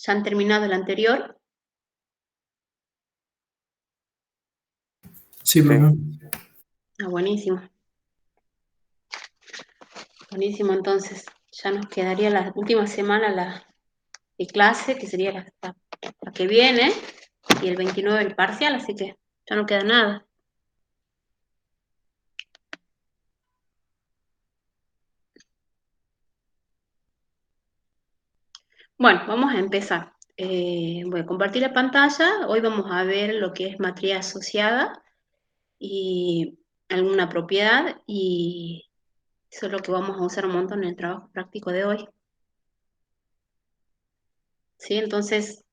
¿Ya han terminado el anterior? Sí, profe. Ah, buenísimo. Buenísimo, entonces. Ya nos quedaría la última semana de clase, que sería la que viene, y el 29 el parcial, así que ya no queda nada. Bueno, vamos a empezar. Voy a compartir la pantalla. Hoy vamos a ver lo que es matriz asociada y alguna propiedad, y eso es lo que vamos a usar un montón en el trabajo práctico de hoy. ¿Sí? Entonces,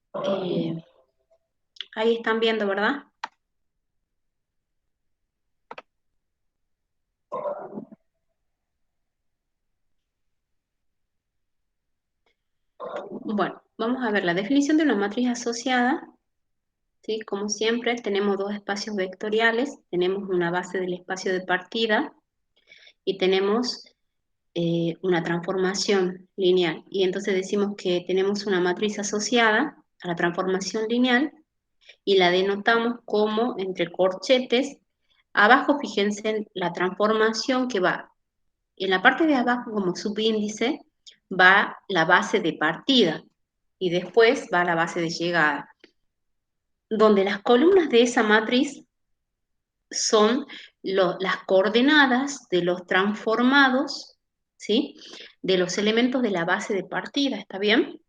ahí están viendo, ¿verdad? Bueno, vamos a ver la definición de una matriz asociada. ¿Sí? Como siempre, tenemos dos espacios vectoriales, tenemos una base del espacio de partida y tenemos una transformación lineal. Y entonces decimos que tenemos una matriz asociada a la transformación lineal y la denotamos como entre corchetes. Abajo, fíjense en la transformación que va. En la parte de abajo, como subíndice, va la base de partida y después va la base de llegada, donde las columnas de esa matriz son las coordenadas de los transformados, ¿sí? De los elementos de la base de partida, ¿está bien?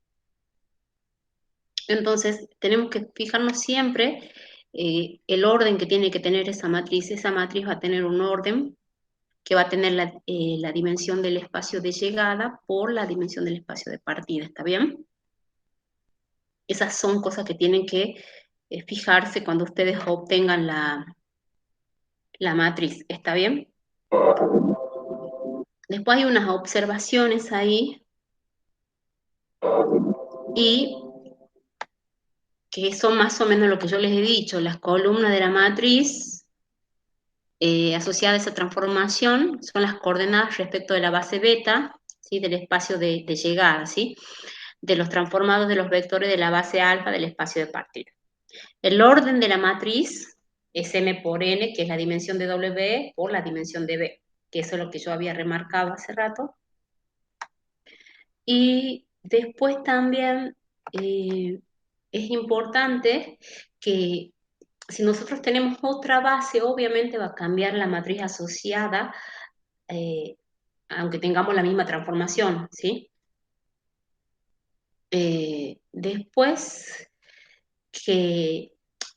Entonces, tenemos que fijarnos siempre el orden que tiene que tener esa matriz. Esa matriz va a tener un orden que va a tener la dimensión del espacio de llegada por la dimensión del espacio de partida, ¿está bien? Esas son cosas que tienen que fijarse cuando ustedes obtengan la matriz, ¿está bien? Después hay unas observaciones ahí y que son más o menos lo que yo les he dicho. Las columnas de la matriz asociada a esa transformación son las coordenadas respecto de la base beta, ¿sí? Del espacio de llegada, ¿sí? De los transformados de los vectores de la base alfa del espacio de partida. El orden de la matriz es m por n, que es la dimensión de W por la dimensión de B, que eso es lo que yo había remarcado hace rato. Y después también es importante que si nosotros tenemos otra base, obviamente va a cambiar la matriz asociada, eh, aunque tengamos la misma transformación, ¿sí? Después que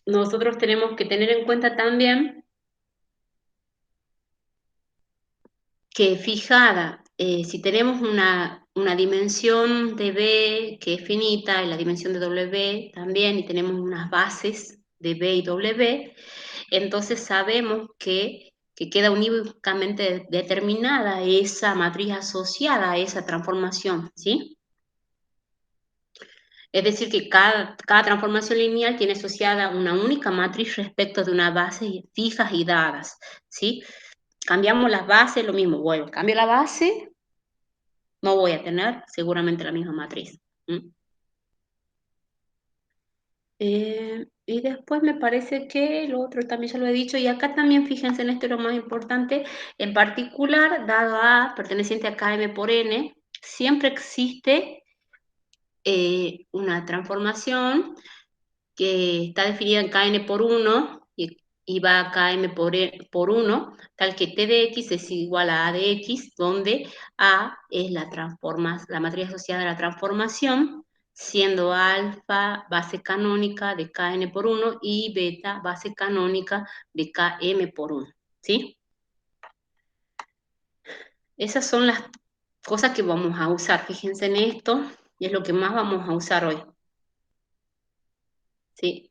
nosotros tenemos que tener en cuenta también que fijada, si tenemos una dimensión de B que es finita y la dimensión de W también, y tenemos unas bases de B y W, entonces sabemos que queda unívocamente determinada esa matriz asociada a esa transformación, ¿sí? Es decir, que cada transformación lineal tiene asociada una única matriz respecto de una base fijas y dadas, ¿sí? Cambiamos las bases, lo mismo, bueno, cambio la base, no voy a tener seguramente la misma matriz. Y después me parece que lo otro también ya lo he dicho, y acá también fíjense en esto lo más importante, en particular, dado A perteneciente a Km por N, siempre existe una transformación que está definida en Kn por 1 y va a Km por 1, tal que T de X es igual a de X, donde A es la matriz asociada a la transformación, siendo alfa base canónica de Kn por 1 y beta base canónica de Km por 1, ¿sí? Esas son las cosas que vamos a usar, fíjense en esto, y es lo que más vamos a usar hoy, ¿sí?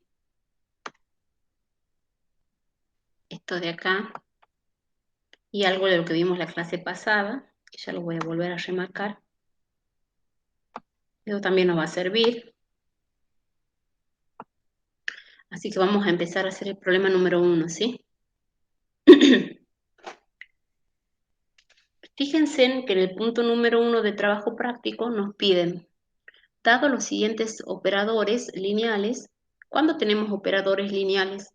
Esto de acá, y algo de lo que vimos la clase pasada, que ya lo voy a volver a remarcar. Eso también nos va a servir. Así que vamos a empezar a hacer el problema número 1, ¿sí? Fíjense que en el punto número 1 de trabajo práctico nos piden dado los siguientes operadores lineales, ¿cuándo tenemos operadores lineales?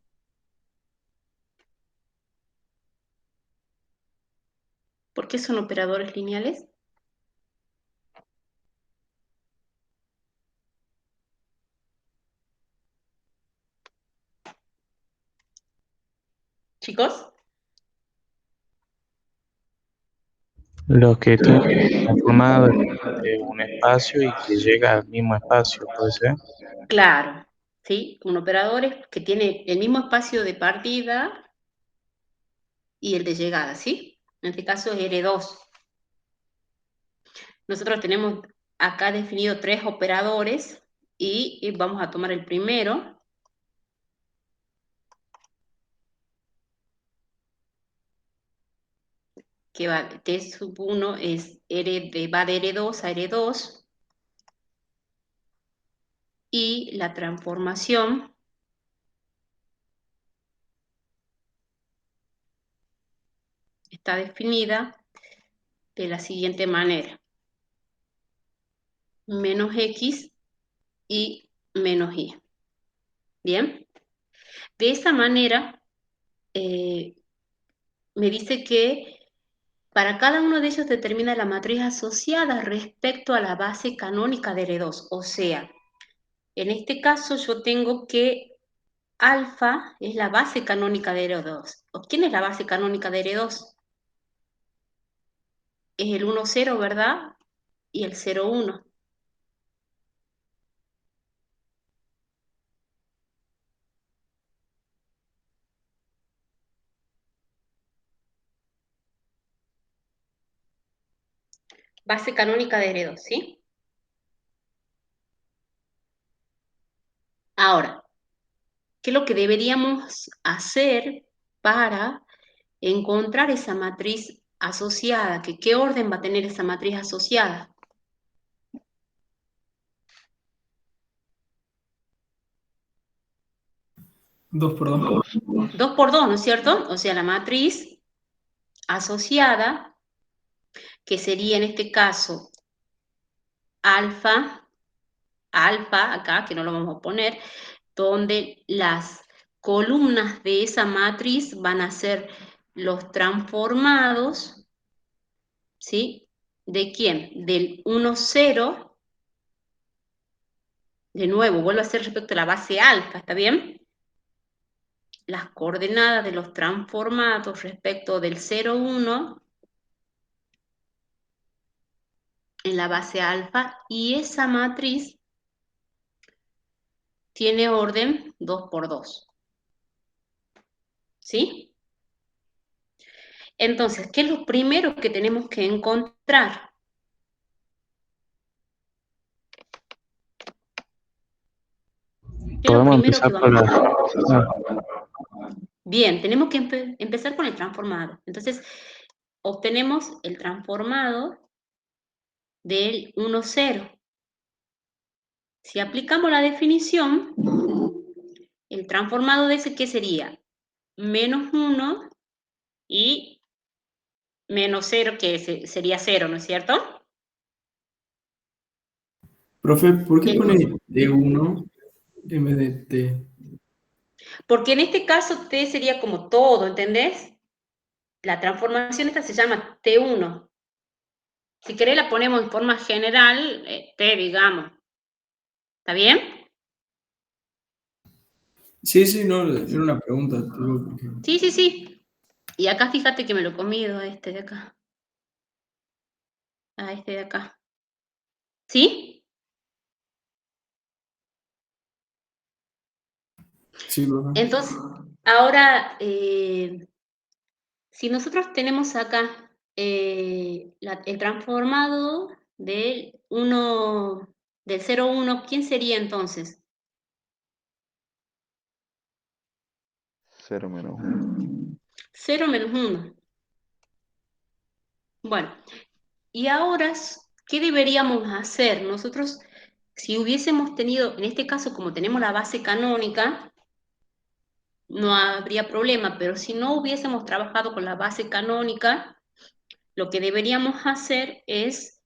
¿Por qué son operadores lineales? Chicos, Los que tienen conformado un espacio y que llega al mismo espacio, ¿puede ser? claro, ¿sí? Un operador es que tiene el mismo espacio de partida y el de llegada, ¿sí? En este caso es R2. Nosotros tenemos acá definido tres operadores y vamos a tomar el primero, que va, T sub 1 es va de R2 a R2 y la transformación está definida de la siguiente manera: menos X y menos Y. Bien, de esa manera eh, me dice que para cada uno de ellos determina la matriz asociada respecto a la base canónica de R2. O sea, en este caso yo tengo que alfa es la base canónica de R2. ¿Quién es la base canónica de R2? Es el 1, 0, ¿verdad? Y el 0, 1. Base canónica de R2, ¿sí? Ahora, ¿qué es lo que deberíamos hacer para encontrar esa matriz asociada? ¿Qué orden va a tener esa matriz asociada? 2 por 2. 2 por 2, ¿no es cierto? O sea, la matriz asociada, que sería en este caso alfa, acá, que no lo vamos a poner, donde las columnas de esa matriz van a ser los transformados, ¿sí? ¿De quién? Del 1, 0, de nuevo, vuelvo a hacer respecto a la base alfa, ¿está bien? Las coordenadas de los transformados respecto del 0, 1 en la base alfa, y esa matriz tiene orden 2 por 2, ¿sí? Entonces, ¿qué es lo primero que tenemos que encontrar? ¿Qué es lo Podemos primero que empezar por vamos a la... hacer? ah, Bien, tenemos que empezar con el transformado. Entonces, obtenemos el transformado del 1, 0. Si aplicamos la definición, el transformado de ese, ¿qué sería? Menos 1 y menos 0, que sería 0, ¿no es cierto? Profe, ¿por qué Eh, pone T1 en vez de T? Porque en este caso T sería como todo, ¿entendés? La transformación esta se llama T1. Si querés la ponemos en forma general, T, digamos. ¿Está bien? Sí, sí, no, era una pregunta, digo, porque... Sí, sí, sí. Y acá fíjate que me lo he comido a este de acá. A este de acá. ¿Sí? Sí, profe. Entonces, ahora, si nosotros tenemos acá el transformado del 1, del 0, 1, ¿quién sería entonces? 0 menos 1. 0 menos 1. Bueno, y ahora, ¿qué deberíamos hacer? Nosotros, si hubiésemos tenido, en este caso, como tenemos la base canónica, no habría problema, pero si no hubiésemos trabajado con la base canónica, lo que deberíamos hacer es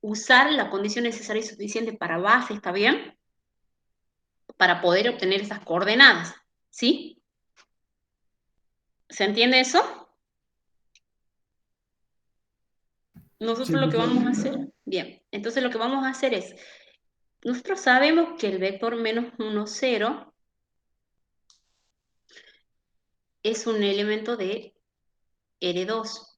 usar la condición necesaria y suficiente para base, ¿está bien? Para poder obtener esas coordenadas, ¿sí? ¿Se entiende eso? Sí, Nosotros lo que vamos a perfecto. hacer, bien, entonces lo que vamos a hacer es, nosotros sabemos que el vector menos 1, 0 es un elemento de R2.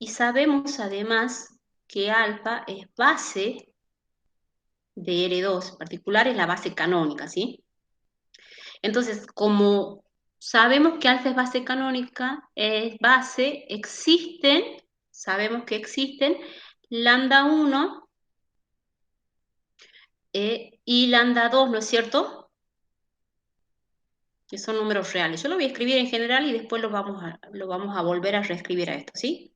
Y sabemos además que alfa es base de R2, particular es la base canónica, ¿sí? Entonces, como sabemos que alfa es base canónica, es base, sabemos que existen lambda 1 y lambda 2, ¿no es cierto? Que son números reales. Yo lo voy a escribir en general y después lo vamos a volver a reescribir a esto, ¿sí?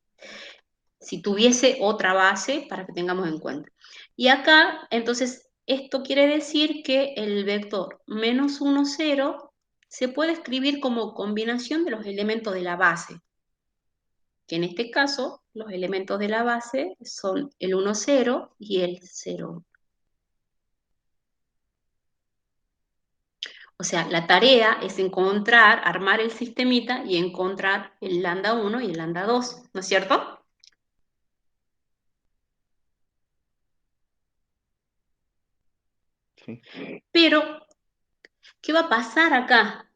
Si tuviese otra base para que tengamos en cuenta. Y acá, entonces, esto quiere decir que el vector menos 1, 0 se puede escribir como combinación de los elementos de la base, que en este caso los elementos de la base son el 1, 0 y el 0. O sea, la tarea es armar el sistemita y encontrar el lambda 1 y el lambda 2, ¿no es cierto? Sí. Pero, ¿qué va a pasar acá?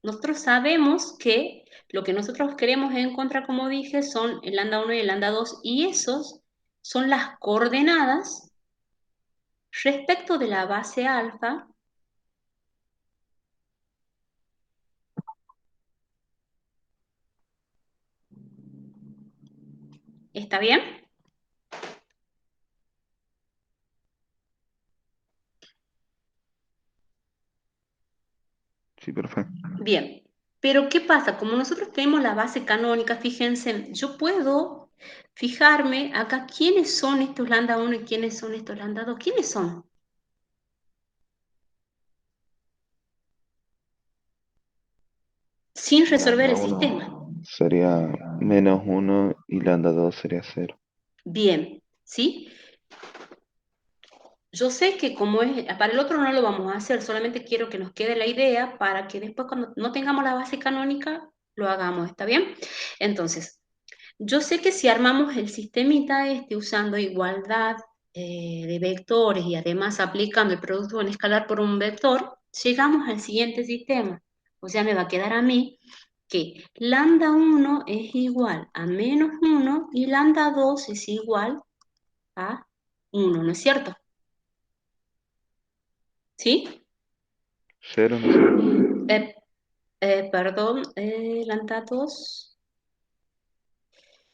Nosotros sabemos que lo que nosotros queremos encontrar, como dije, son el lambda 1 y el lambda 2, y esos son las coordenadas respecto de la base alfa. ¿Está bien? Sí, perfecto. Bien. Pero ¿qué pasa? Como nosotros tenemos la base canónica, fíjense, yo puedo fijarme acá quiénes son estos lambda 1 y quiénes son estos lambda 2. ¿Quiénes son? Sin resolver Lambda el 1 sistema. sería menos 1 y lambda 2 sería 0. Bien, ¿sí? Yo sé que como es, para el otro no lo vamos a hacer, solamente quiero que nos quede la idea para que después cuando no tengamos la base canónica lo hagamos, ¿está bien? Entonces, yo sé que si armamos el sistemita usando igualdad de vectores y además aplicando el producto en escalar por un vector, llegamos al siguiente sistema. O sea, me va a quedar a mí que lambda 1 es igual a menos 1 y lambda 2 es igual a 1, ¿no es cierto? ¿Sí? 0 no sería. Perdón, lambda 2,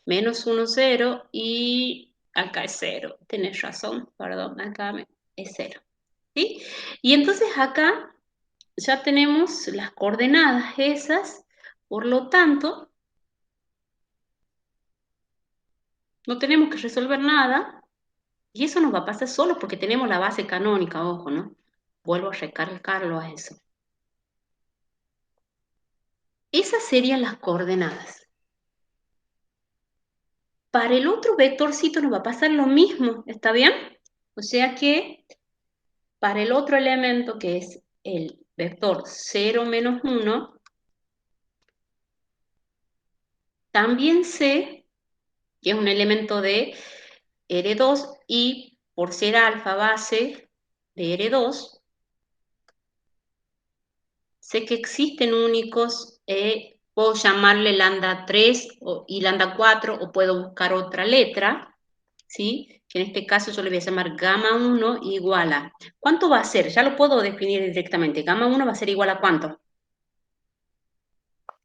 menos 1, 0, y acá es 0. Tenés razón, perdón, es 0. ¿Sí? Y entonces acá ya tenemos las coordenadas esas, por lo tanto, no tenemos que resolver nada, y eso nos va a pasar solo porque tenemos la base canónica, ojo, ¿no? Vuelvo a recalcarlo a eso. Esas serían las coordenadas. Para el otro vectorcito nos va a pasar lo mismo, ¿está bien? O sea que para el otro elemento que es el vector 0, menos 1, también sé que es un elemento de R2 y por ser alfa base de R2, sé que existen únicos, puedo llamarle lambda 3 y lambda 4 o puedo buscar otra letra, ¿sí? Que en este caso yo le voy a llamar gamma 1 igual a... ¿Cuánto va a ser? Ya lo puedo definir directamente. Gamma 1 va a ser igual a ¿cuánto?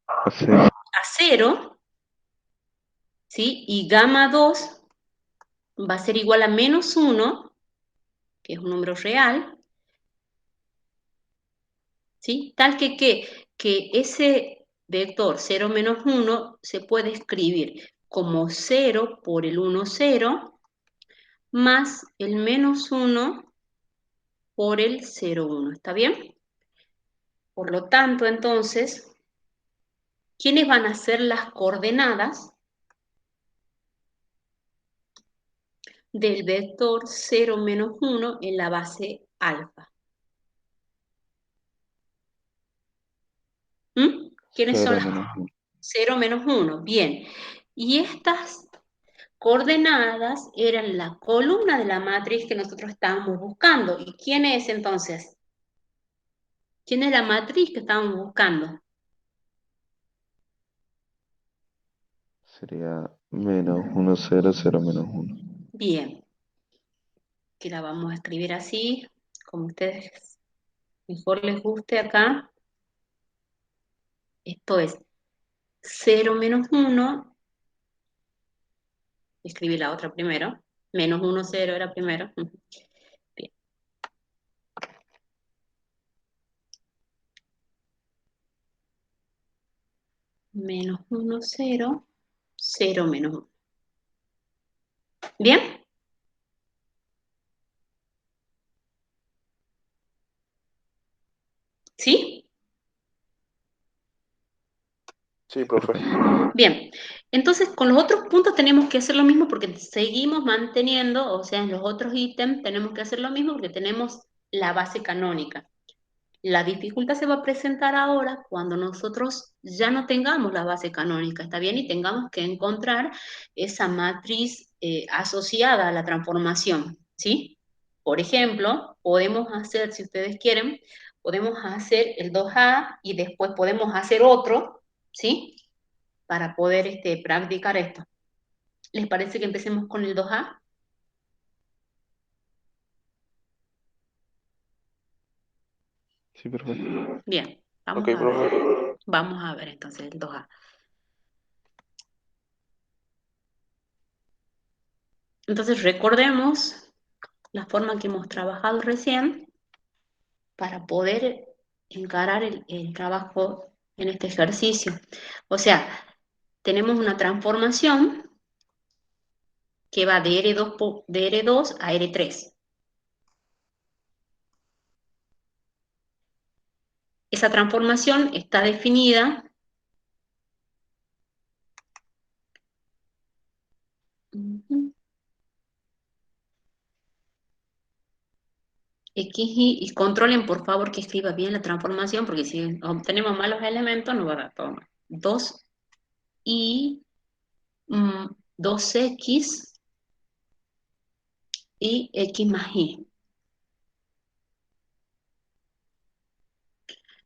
A 0. A 0, ¿sí? Y gamma 2 va a ser igual a menos 1, que es un número real, ¿sí? Tal que ese vector 0 menos 1 se puede escribir como 0 por el 1, 0, más el menos 1 por el 0, 1. ¿Está bien? Por lo tanto, entonces, ¿quiénes van a ser las coordenadas del vector 0 menos 1 en la base alfa. ¿Quiénes son 0 las menos 1. 0 menos 1? Bien. Y estas coordenadas eran la columna de la matriz que nosotros estábamos buscando. ¿Y quién es entonces? ¿Quién es la matriz que estábamos buscando? Sería menos 1, 0, 0 menos 1. Bien. Que la vamos a escribir así, como ustedes mejor les guste acá. Esto es 0 menos 1. Escribí la otra primero. Menos 1, 0 era primero. Bien. Menos 1, 0. 0 menos 1. ¿Bien? ¿Sí? Sí, profe. Bien. Entonces, con los otros puntos tenemos que hacer lo mismo porque seguimos manteniendo, o sea, en los otros ítems tenemos que hacer lo mismo porque tenemos la base canónica. La dificultad se va a presentar ahora cuando nosotros ya no tengamos la base canónica, ¿está bien? Y tengamos que encontrar esa matriz asociada a la transformación, ¿sí? Por ejemplo, podemos hacer, si ustedes quieren, podemos hacer el 2A y después podemos hacer otro, ¿sí? Para poder practicar esto. ¿Les parece que empecemos con el 2A? Sí, perfecto. Bien, Ok, vamos a ver. profe. Vamos a ver entonces el 2A. Entonces recordemos la forma que hemos trabajado recién para poder encarar el trabajo en este ejercicio. O sea, tenemos una transformación que va de R2 a R3. Esa transformación está definida y controlen por favor que escriba bien la transformación, porque si obtenemos malos elementos nos va a dar todo mal. 2y 2x y x más y.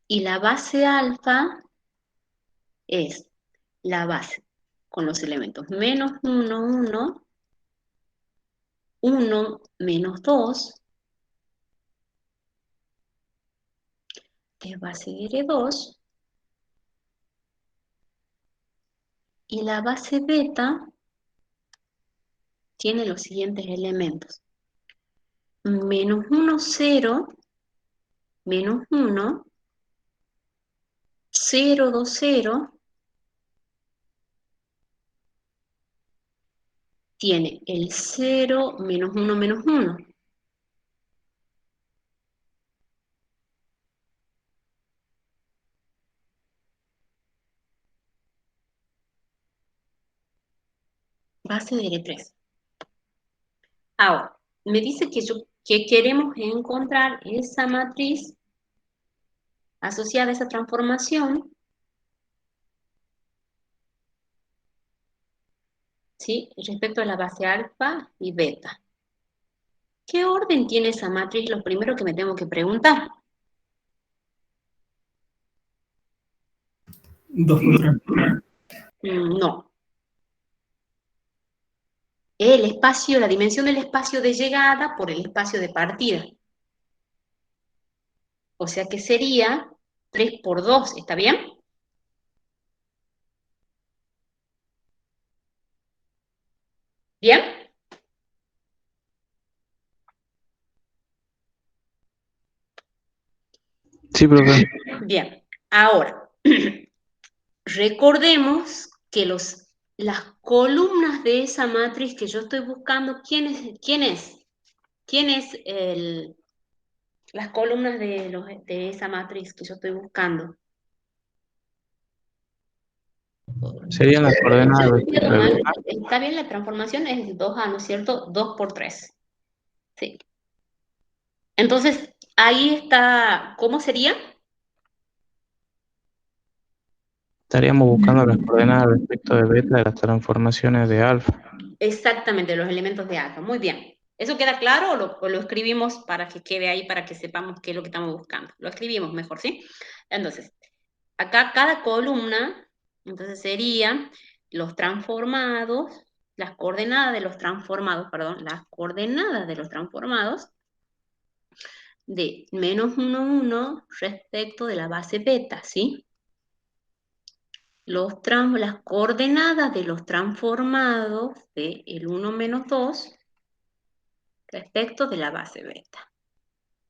Y la base alfa es la base con los elementos menos 1, 1, 1 menos 2, que es base de R2, y la base beta tiene los siguientes elementos. Menos 1, 0, menos 1, 0, 2, 0, tiene el 0, menos 1, menos 1. Base de R3. Ahora, me dice que queremos encontrar esa matriz asociada a esa transformación, ¿sí? Respecto a la base alfa y beta. ¿Qué orden tiene esa matriz? Lo primero que me tengo que preguntar. 2 por 3. No. El espacio, la dimensión del espacio de llegada por el espacio de partida. O sea que sería 3 por 2, ¿está bien? ¿Bien? Sí, profe. Bien. Ahora, recordemos que las columnas de esa matriz que yo estoy buscando, ¿Quién es las columnas de esa matriz que yo estoy buscando? Serían las coordenadas respecto de beta. Está bien, la transformación es 2A, ¿no es cierto? 2 por 3. Sí. Entonces, ahí está, ¿cómo sería? Estaríamos buscando las coordenadas respecto de beta de las transformaciones de alfa. Exactamente, los elementos de alfa. Muy bien. ¿Eso queda claro o lo escribimos para que quede ahí, para que sepamos qué es lo que estamos buscando? Lo escribimos mejor, ¿sí? Entonces, acá cada columna, entonces sería los transformados, las coordenadas de los transformados, perdón, las coordenadas de los transformados de menos 1, 1 respecto de la base beta, ¿sí? Las coordenadas de los transformados de el 1 menos 2 respecto de la base beta.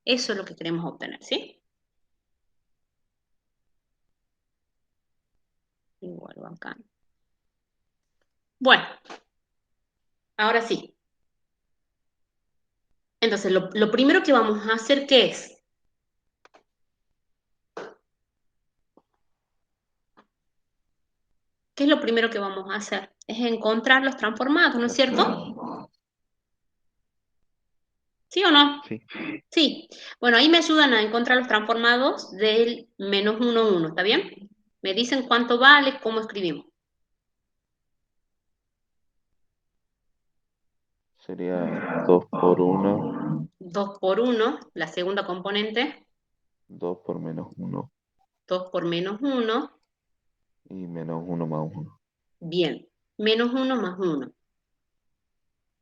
Eso es lo que queremos obtener, ¿sí? Igual acá. Bueno, ahora sí. Entonces, lo primero que vamos a hacer, ¿qué es? ¿Qué es lo primero que vamos a hacer? Es encontrar los transformados, ¿no es cierto? ¿Sí o no? Sí. Sí. Bueno, ahí me ayudan a encontrar los transformados del menos 1, 1, ¿está bien? Me dicen cuánto vale, cómo escribimos. Sería 2 por 1, 2 por 1, la segunda componente, 2 por menos 1 2 por menos 1, y menos 1 más 1. bien, menos 1 más 1.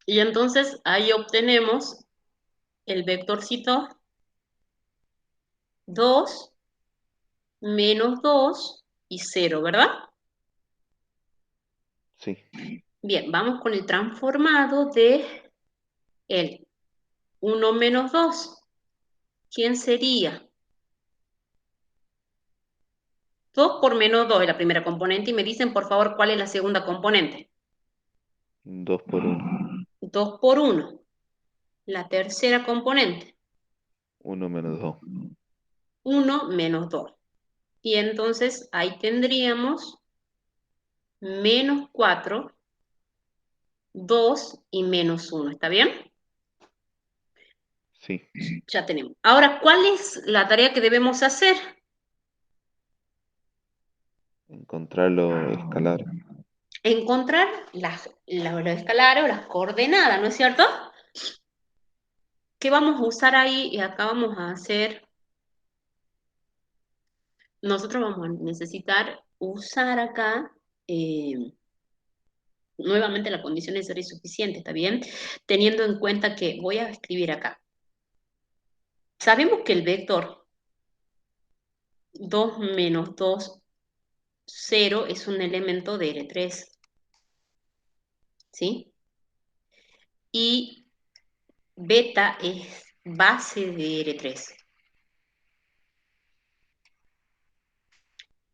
Y entonces ahí obtenemos el vectorcito 2 menos 2 y 0, ¿verdad? Sí. Bien, vamos con el transformado de el 1 menos 2. ¿Quién sería? 2 por menos 2 es la primera componente y me dicen por favor cuál es la segunda componente. 2 por 1. 2 por 1. La tercera componente. 1 menos 2. 1 menos 2. Y entonces ahí tendríamos menos 4, 2 y menos 1. ¿Está bien? Sí. Ya tenemos. Ahora, ¿cuál es la tarea que debemos hacer? Encontrar los escalares. Encontrar los escalares o las coordenadas, ¿no es cierto? ¿Qué vamos a usar ahí? Y acá vamos a hacer, nosotros vamos a necesitar usar acá nuevamente la condición de ser insuficiente, ¿está bien? Teniendo en cuenta que voy a escribir acá. Sabemos que el vector 2 menos 2, 0 es un elemento de R3, ¿sí? Y beta es base de R3.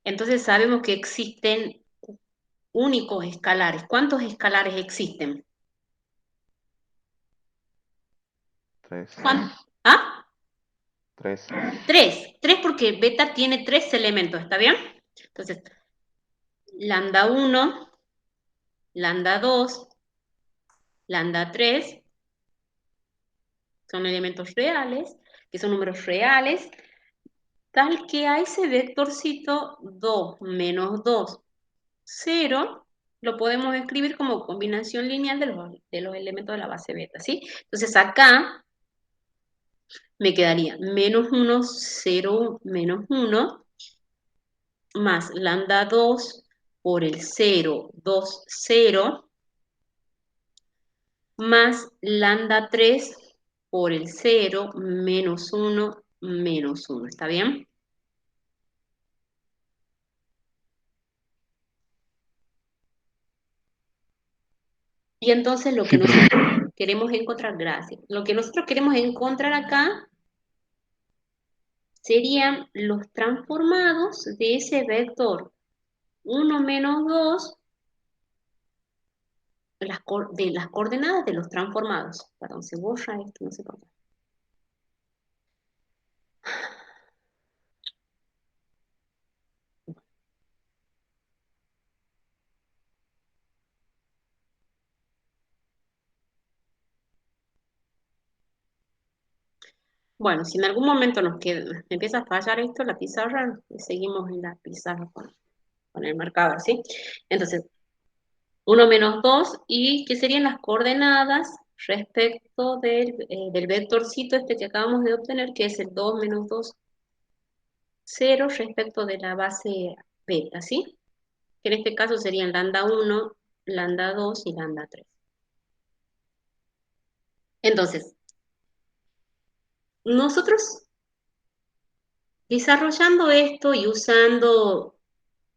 Entonces sabemos que existen únicos escalares. ¿Cuántos escalares existen? 3. ¿Ah? 3. 3. 3 porque beta tiene 3 elementos, ¿está bien? Entonces, lambda 1, lambda 2, lambda 3 son elementos reales, que son números reales, tal que a ese vectorcito 2 menos 2, 0, lo podemos escribir como combinación lineal de los elementos de la base beta, ¿sí? Entonces acá me quedaría menos 1, 0, menos 1, más lambda 2 por el 0, 2, 0, más lambda 3 por el 0, menos 1, menos 1. ¿Está bien? Y entonces lo que Sí, profe. nosotros queremos encontrar, gracias, lo que nosotros queremos encontrar acá serían los transformados de ese vector 1 menos 2, de las coordenadas de los transformados. Perdón, se borra esto, no sé por qué. Bueno, si en algún momento empieza a fallar esto, la pizarra, seguimos en la pizarra con el marcador, ¿sí? Entonces, 1 menos 2, ¿y qué serían las coordenadas respecto del vectorcito este que acabamos de obtener, que es el 2 menos 2, 0, respecto de la base beta, ¿sí? Que en este caso serían lambda 1, lambda 2 y lambda 3. Entonces, nosotros desarrollando esto y usando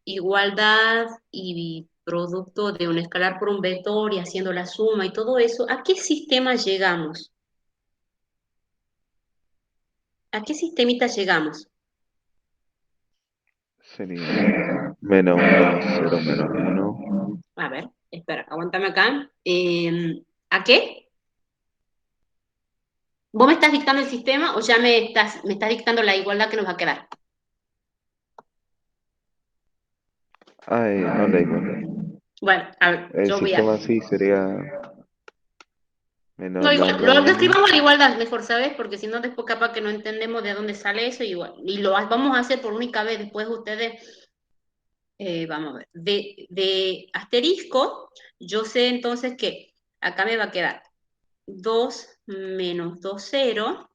igualdad y producto de un escalar por un vector y haciendo la suma y todo eso, ¿a qué sistema llegamos? ¿A qué sistemita llegamos? Sería -1, 0, -1. A ver, espera, aguántame acá. ¿A qué? ¿Vos me estás dictando el sistema o ya me estás dictando la igualdad que nos va a quedar? No la igualdad. Bueno, a ver, El yo voy a... sistema sí sería menos No, igual, lambda lo 1. escribamos la igualdad mejor, ¿sabes? Porque si no, después capaz que no entendemos de dónde sale eso y lo vamos a hacer por única vez. Después ustedes, vamos a ver, de asterisco, yo sé entonces que acá me va a quedar 2 menos 2, 0,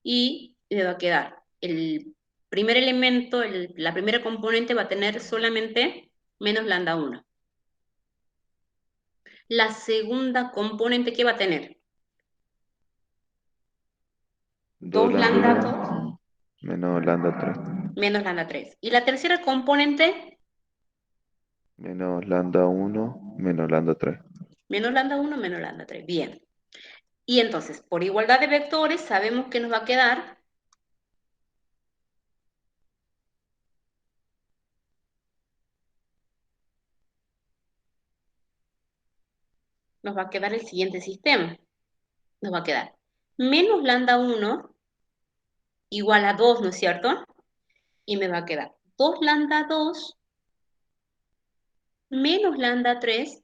y me va a quedar el primer elemento, la primera componente va a tener solamente menos lambda 1. La segunda componente, ¿qué va a tener? 2 2 lambda lambda 2 2 menos lambda 3. menos lambda 3. Y la tercera componente, Menos lambda 1 menos lambda 3. menos lambda 1 menos lambda 3. Bien. Y entonces, por igualdad de vectores, sabemos que nos va a quedar el siguiente sistema. Nos va a quedar menos lambda 1 igual a 2, ¿no es cierto? Y me va a quedar 2 lambda 2 menos lambda 3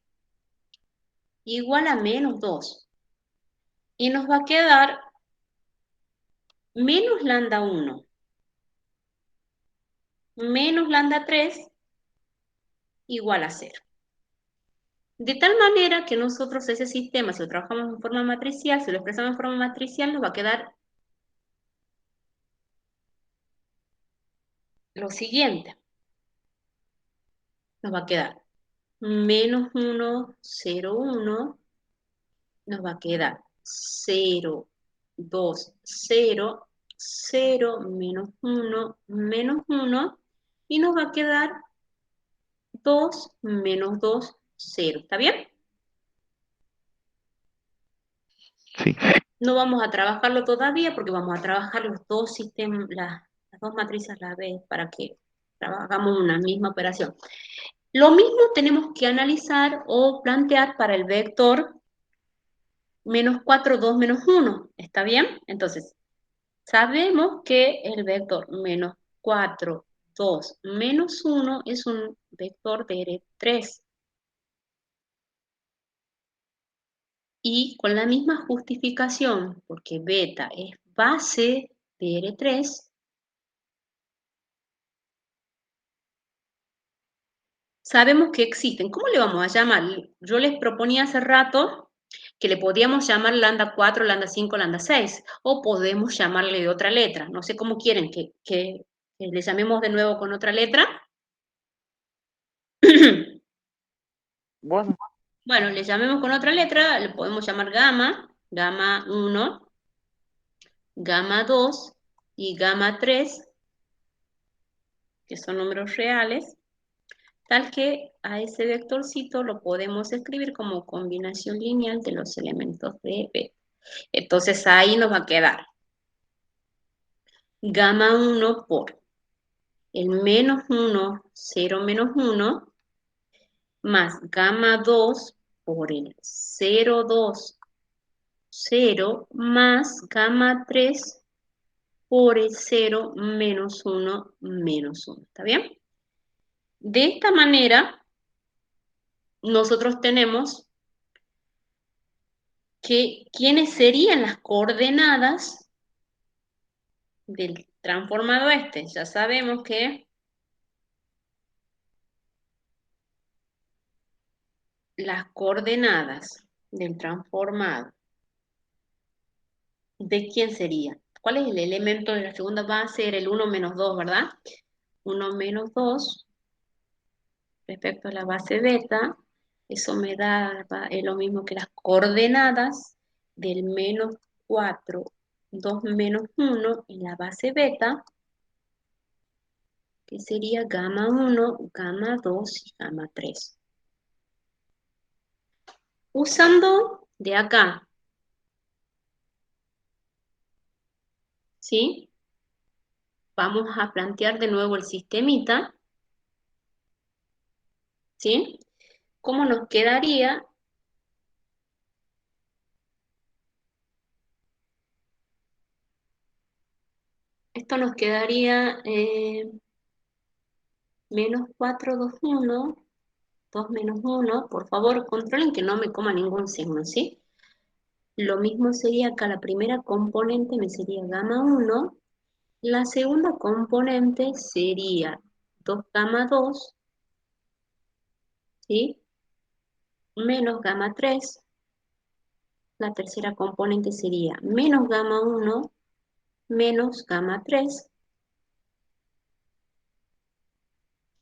igual a menos 2. Y nos va a quedar menos lambda 1 menos lambda 3 igual a 0. De tal manera que nosotros ese sistema, si lo trabajamos en forma matricial, si lo expresamos en forma matricial, nos va a quedar lo siguiente. Nos va a quedar menos 1, 0, 1, nos va a quedar 0, 2, 0, 0, menos 1, y nos va a quedar 2, menos 2, 0. ¿Está bien? Sí. No vamos a trabajarlo todavía porque vamos a trabajar los dos sistemas, las dos matrices a la vez para que hagamos una misma operación. Lo mismo tenemos que analizar o plantear para el vector menos 4, 2, menos 1. ¿Está bien? Entonces, sabemos que el vector menos 4, 2, menos 1 es un vector de R3. Y con la misma justificación, porque beta es base de R3, sabemos que existen. ¿Cómo le vamos a llamar? Yo les proponía hace rato que le podíamos llamar lambda 4, lambda 5, lambda 6, o podemos llamarle de otra letra. No sé cómo quieren que le llamemos de nuevo con otra letra. Bueno, Bueno, le llamemos con otra letra, le podemos llamar gamma, gamma 1, gamma 2 y gamma 3, que son números reales, tal que a ese vectorcito lo podemos escribir como combinación lineal de los elementos de B. Entonces ahí nos va a quedar gamma 1 por el menos 1, 0 menos 1, más gamma 2 por el 0, 2, 0, más gamma 3 por el 0 menos 1 menos 1. ¿Está bien? De esta manera, nosotros tenemos que quiénes serían las coordenadas del transformado este, ya sabemos que las coordenadas del transformado, ¿de quién sería? ¿Cuál es el elemento de la segunda base? Era el 1 menos 2, ¿verdad? 1 menos 2 respecto a la base beta, eso me da es lo mismo que las coordenadas del menos 4, 2 menos 1 en la base beta, que sería gamma 1, gamma 2 y gamma 3. Usando de acá, ¿sí? Vamos a plantear de nuevo el sistemita, ¿sí? ¿Cómo nos quedaría? Esto nos quedaría menos 4, 2, 1, 2 menos 1. Por favor, controlen que no me coma ningún signo, ¿sí? Lo mismo sería acá, la primera componente me sería gamma 1, la segunda componente sería 2 gamma 2, ¿sí? Menos gamma 3, la tercera componente sería menos gamma 1, menos gamma 3,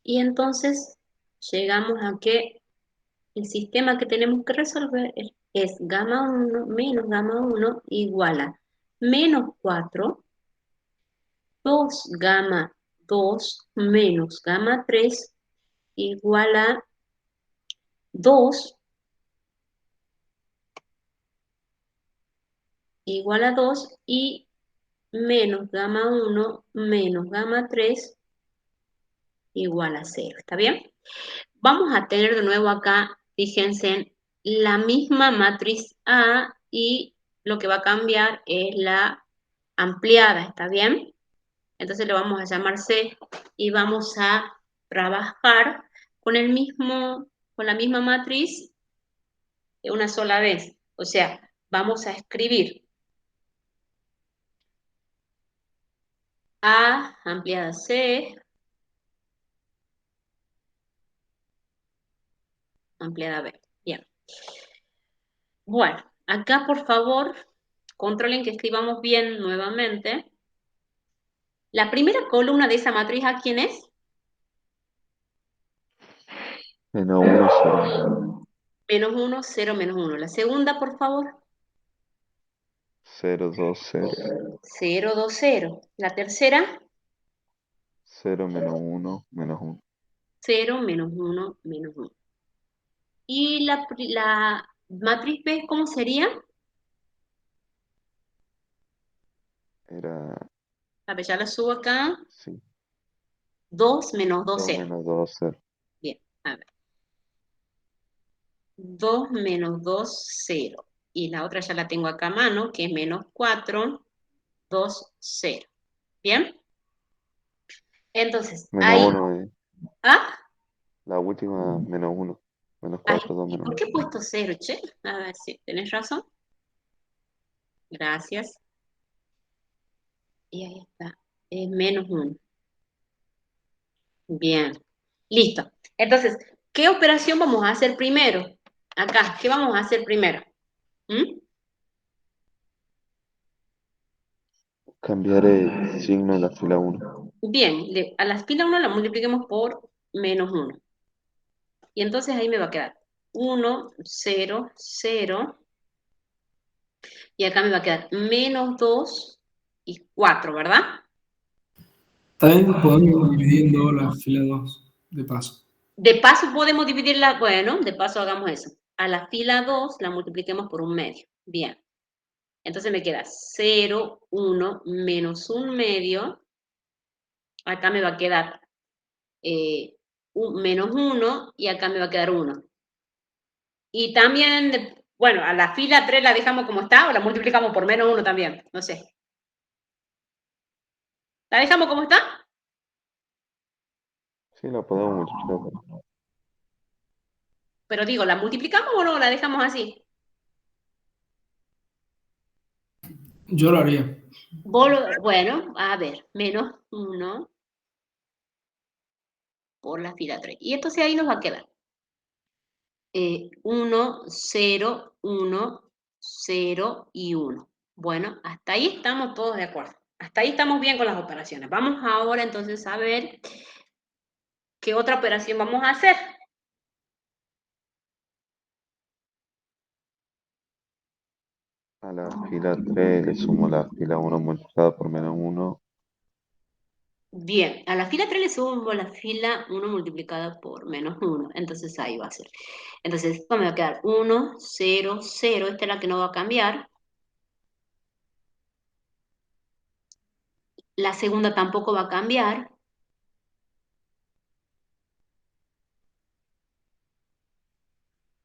y entonces llegamos a que el sistema que tenemos que resolver es gamma 1 menos gamma 1 igual a menos 4, 2 gamma 2 menos gamma 3 igual a 2 igual a 2 y menos gamma 1 menos gamma 3 igual a 0. ¿Está bien? Vamos a tener de nuevo acá, fíjense, la misma matriz A y lo que va a cambiar es la ampliada. ¿Está bien? Entonces le vamos a llamar C y vamos a trabajar con con la misma matriz una sola vez. O sea, vamos a escribir A ampliada C, ampliada B. Bien. Bueno, acá por favor, controlen que escribamos bien nuevamente. La primera columna de esa matriz, ¿a quién es? Menos 1, 0. Menos 1, 0, menos 1. La segunda, por favor. 0, 2, 0. 0, 2, 0. La tercera, 0, menos 1, menos 1. 0, menos 1, menos 1. Y la matriz B, ¿cómo sería? Era, A ver, ya la subo acá. sí, 2 menos 2, 2 0. menos 2, 0. Bien, a ver. 2 menos 2, 0. Y la otra ya la tengo acá a mano, que es menos 4, 2, 0. ¿Bien? Entonces, Menos ahí. 1, ¿Ah? la última, menos 1. Menos Ay, 4, 2 ¿y menos por qué he 1. puesto 0, che? A ver, sí, tenés razón. Gracias. Y ahí está. Es menos 1. Bien. Listo. Entonces, ¿qué operación vamos a hacer primero? Acá, ¿qué vamos a hacer primero? ¿Mm? Cambiar el signo de la fila 1. Bien, a la fila 1 la multipliquemos por menos 1. Y entonces ahí me va a quedar 1, 0, 0. Y acá me va a quedar menos 2 y 4, ¿verdad? También podemos ir dividiendo la fila 2 de paso. De paso podemos dividirla, bueno, de paso hagamos eso. A la fila 2 la multipliquemos por un medio. Bien. Entonces me queda 0, 1, menos un medio. Acá me va a quedar menos 1 y acá me va a quedar 1. Y también, bueno, a la fila 3 la dejamos como está o la multiplicamos por menos 1 también. No sé. ¿La dejamos como está? Sí, la podemos multiplicar por. Pero digo, ¿la multiplicamos o no? ¿La dejamos así? Yo lo haría. Bueno, a ver, menos 1 por la fila 3. Y entonces ahí nos va a quedar 1, 0, 1, 0 y 1. Bueno, hasta ahí estamos todos de acuerdo. Hasta ahí estamos bien con las operaciones. Vamos ahora entonces a ver qué otra operación vamos a hacer. A la fila 3 le sumo la fila 1 multiplicada por menos 1. Bien, a la fila 3 le sumo la fila 1 multiplicada por menos 1. Entonces ahí va a ser. Entonces esto me va a quedar 1, 0, 0. Esta es la que no va a cambiar. La segunda tampoco va a cambiar.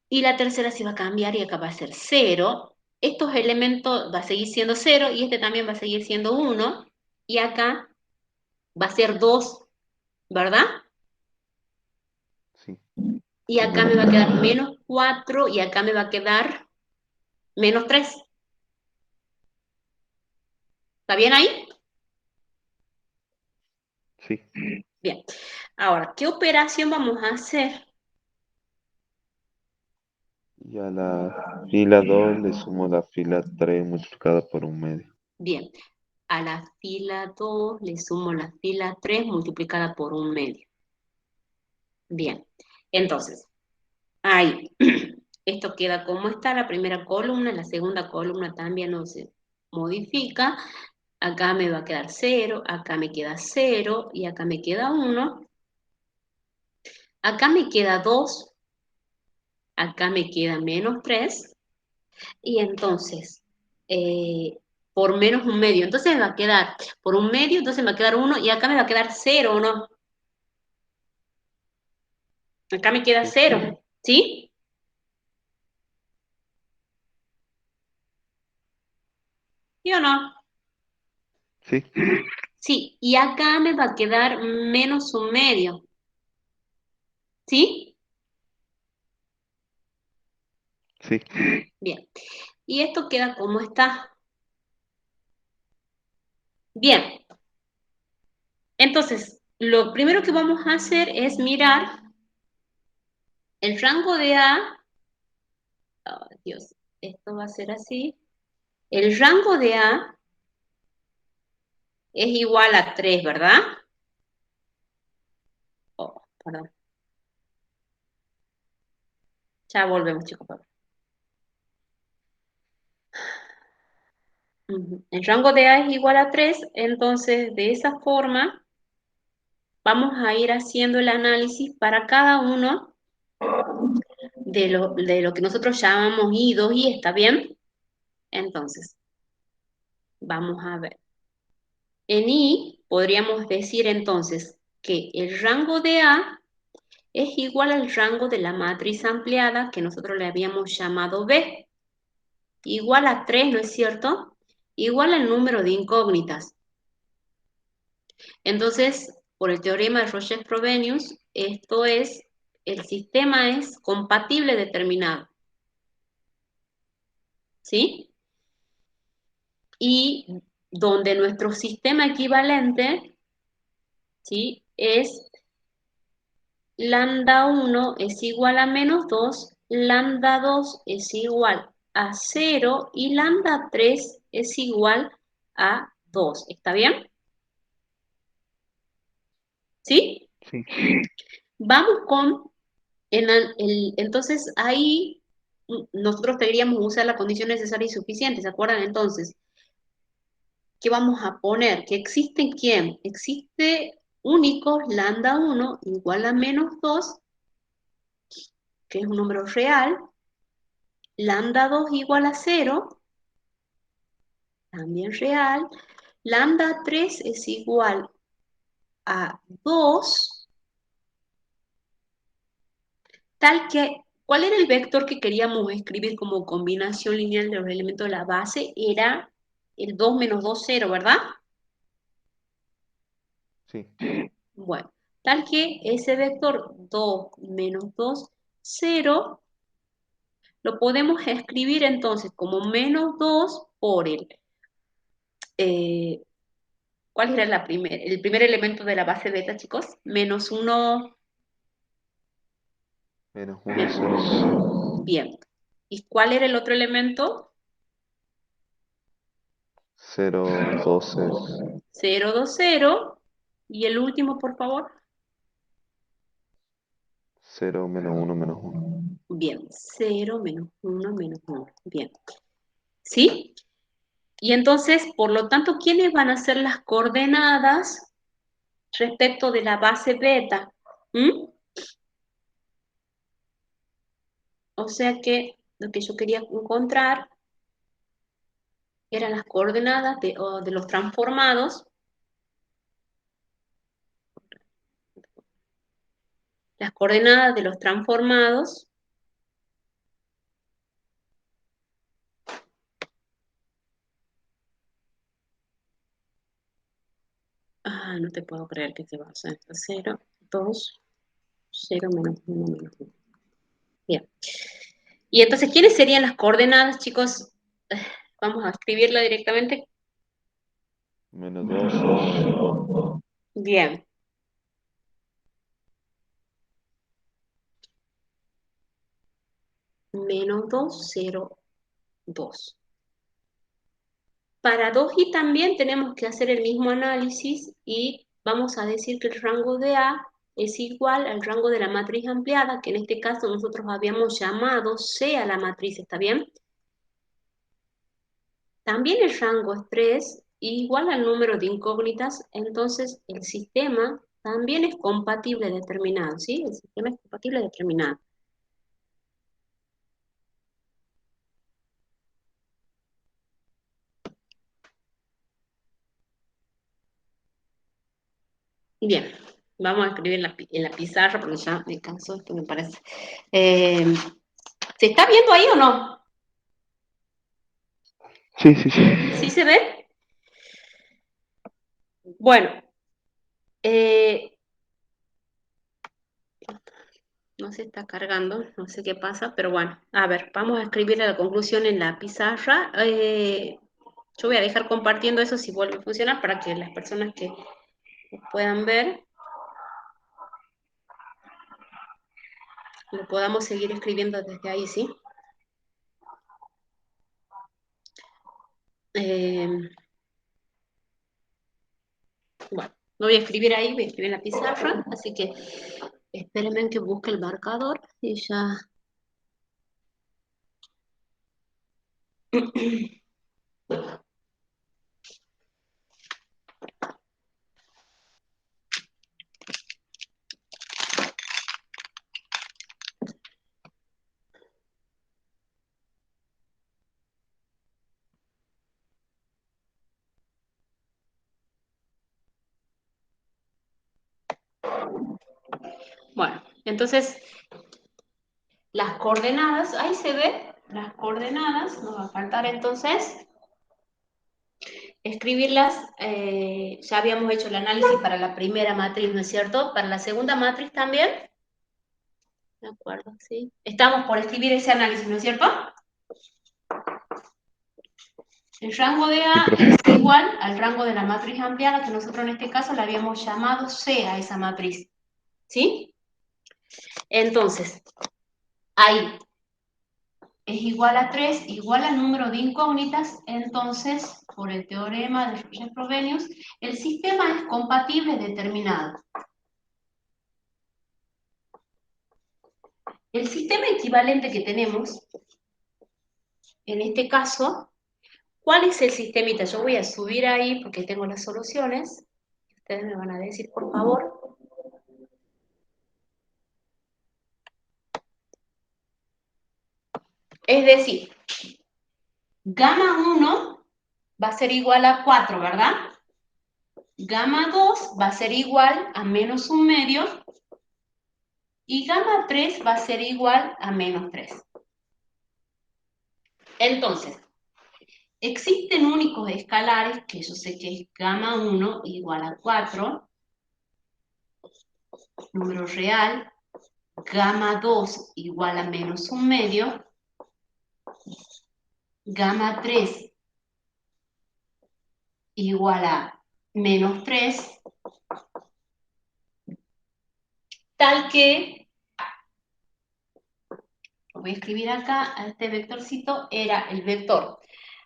Y la tercera sí va a cambiar y acá va a ser 0. Estos elementos va a seguir siendo 0 y este también va a seguir siendo 1. Y acá va a ser 2, ¿verdad? Sí, Y acá me va a quedar menos 4 y acá me va a quedar menos 3. ¿Está bien ahí? sí. Bien. Ahora, ¿qué operación vamos a hacer? Y a la fila 2 le sumo la fila 3 multiplicada por un medio. Bien. A la fila 2 le sumo la fila 3 multiplicada por un medio. Bien. Entonces, ahí. Esto queda como está la primera columna, la segunda columna también no se modifica. Acá me va a quedar 0, acá me queda 0 y acá me queda 1. Acá me queda 2, acá me queda menos 3 y entonces por menos un medio. Entonces me va a quedar por un medio, entonces me va a quedar 1 y acá me va a quedar 0, ¿o no? Acá me queda Sí, 0, ¿sí? ¿Sí o no? sí, Sí, y acá me va a quedar menos un medio, ¿sí? sí. Bien. Y esto queda como está. Bien. Entonces, lo primero que vamos a hacer es mirar el rango de A. Oh, Dios, esto va a ser así. El rango de A es igual a 3, ¿verdad? Oh, perdón. Ya volvemos, chicos. El rango de A es igual a 3, entonces de esa forma vamos a ir haciendo el análisis para cada uno de lo que nosotros llamamos I2 y ¿está bien? Entonces, vamos a ver. En I podríamos decir entonces que el rango de A es igual al rango de la matriz ampliada que nosotros le habíamos llamado B. Igual a 3, ¿no es cierto? Igual al número de incógnitas. Entonces, por el teorema de Roche-Frobenius, esto es, el sistema es compatible determinado. ¿Sí? Y donde nuestro sistema equivalente, ¿sí? Es lambda 1 es igual a menos 2, lambda 2 es igual a 0 y lambda 3 es igual a 2. ¿Está bien? ¿Sí? Sí, Vamos con, entonces ahí nosotros deberíamos usar la condición necesaria y suficiente, ¿se acuerdan entonces? ¿Qué vamos a poner? ¿Que existe quién? Existe únicos lambda 1 igual a menos 2, que es un número real, lambda 2 igual a 0, también real, lambda 3 es igual a 2, tal que, ¿cuál era el vector que queríamos escribir como combinación lineal de los elementos de la base? Era el 2 menos 2, 0, ¿verdad? sí, Bueno, tal que ese vector 2 menos 2, 0, lo podemos escribir entonces como menos 2 por el ¿cuál era el primer elemento de la base beta, chicos? Menos 1, Menos 1, 0, 0. bien. ¿Y cuál era el otro elemento? 0, 2, 0. 0, 2, 0. Y el último, por favor. 0, menos 1, menos 1. Bien, 0, menos 1, menos 1. Bien. ¿Sí? Y entonces, por lo tanto, ¿quiénes van a ser las coordenadas respecto de la base beta? ¿Mm? O sea que lo que yo quería encontrar eran las coordenadas de los transformados. Las coordenadas de los transformados. No te puedo creer que se va a hacer 0, 2, 0, menos 1, menos 1. Bien. Y entonces, ¿quiénes serían las coordenadas, chicos? Vamos a escribirla directamente. Menos 2, 0, 1. Bien. Menos 2, 0, 2. Para 2i también tenemos que hacer el mismo análisis y vamos a decir que el rango de A es igual al rango de la matriz ampliada, que en este caso nosotros habíamos llamado C a la matriz, ¿está bien? También el rango es 3, igual al número de incógnitas, entonces el sistema también es compatible determinado, ¿sí? El sistema es compatible determinado. Bien, vamos a escribir en la pizarra porque ya me canso, esto me parece. ¿Se está viendo ahí o no? Sí, sí, sí. ¿Sí se ve? Bueno, no se está cargando, no sé qué pasa, pero bueno, a ver, vamos a escribir la conclusión en la pizarra. Yo voy a dejar compartiendo eso si vuelve a funcionar para que las personas que puedan ver lo podamos seguir escribiendo desde ahí, ¿sí? Bueno, no voy a escribir ahí, voy a escribir en la pizarra, así que espérenme que busque el marcador y ya. Bueno, entonces las coordenadas, ahí se ve, las coordenadas, nos va a faltar entonces escribirlas, ya habíamos hecho el análisis para la primera matriz, ¿no es cierto? Para la segunda matriz también, de acuerdo, sí. Estamos por escribir ese análisis, ¿no es cierto? El rango de Sí, A profe. es igual al rango de la matriz ampliada, que nosotros en este caso le habíamos llamado C a esa matriz, ¿sí? Entonces, ahí es igual a 3, igual al número de incógnitas, entonces, por el teorema de Frobenius, el sistema es compatible determinado. El sistema equivalente que tenemos, en este caso, ¿cuál es el sistemita? Yo voy a subir ahí porque tengo las soluciones. Ustedes me van a decir, por favor. Es decir, gamma 1 va a ser igual a 4, ¿verdad? Gamma 2 va a ser igual a menos un medio. Y gamma 3 va a ser igual a menos 3. Entonces, existen únicos escalares, que yo sé que es gamma 1 igual a 4, número real, gamma 2 igual a menos un medio, gamma 3 igual a menos 3, tal que, lo voy a escribir acá, a este vectorcito era el vector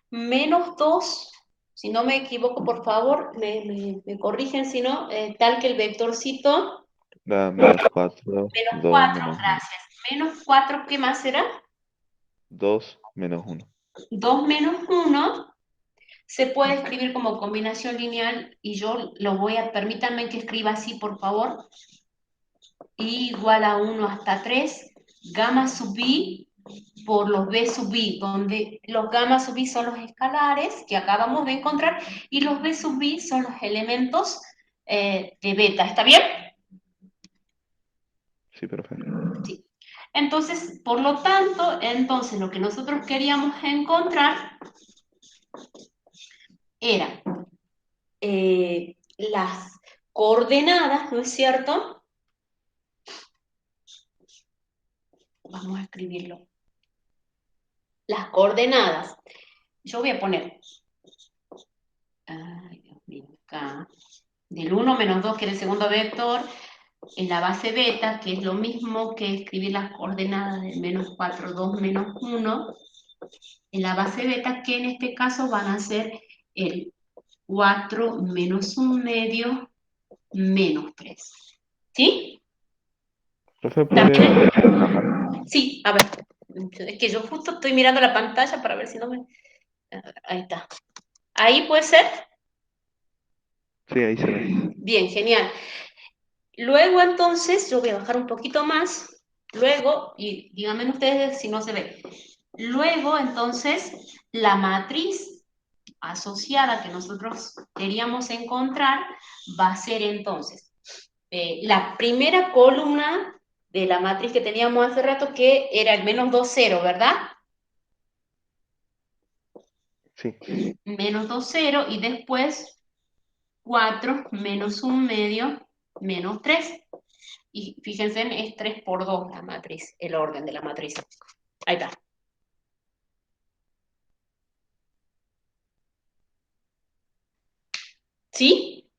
menos 2, si no me equivoco, por favor, me corrigen si no, tal que el vectorcito Da menos 4, menos 2 4, menos 1. gracias. Menos 4, ¿qué más será? 2 menos 1. 2 menos 1 se puede escribir como combinación lineal y yo lo voy a, permítanme que escriba así, por favor, y igual a 1 hasta 3, gamma sub i por los b sub i, donde los gamma sub i son los escalares que acabamos de encontrar y los b sub i son los elementos de beta. ¿Está bien? Sí, perfecto. Sí. Entonces, por lo tanto, entonces lo que nosotros queríamos encontrar era las coordenadas, ¿no es cierto? Vamos a escribirlo. Las coordenadas. Yo voy a poner, ay, Dios mío, acá, del 1 menos 2, que es el segundo vector, en la base beta, que es lo mismo que escribir las coordenadas del menos 4, 2, menos 1, en la base beta, que en este caso van a ser el 4 menos 1 medio menos 3. ¿Sí? Profe, ¿podría También, hacer una marca? sí, a ver, es que yo justo estoy mirando la pantalla para ver si no me... Ahí está. ¿Ahí puede ser? Sí, ahí se ve. Bien, genial. Luego entonces, yo voy a bajar un poquito más, luego, y díganme ustedes si no se ve. Luego entonces, la matriz asociada que nosotros queríamos encontrar va a ser entonces la primera columna de la matriz que teníamos hace rato, que era el menos 2, 0, ¿verdad? Sí, Menos 2, 0, y después 4 menos 1 medio menos 3. Y fíjense, es 3 por 2 la matriz, el orden de la matriz. Ahí está. ¿Sí?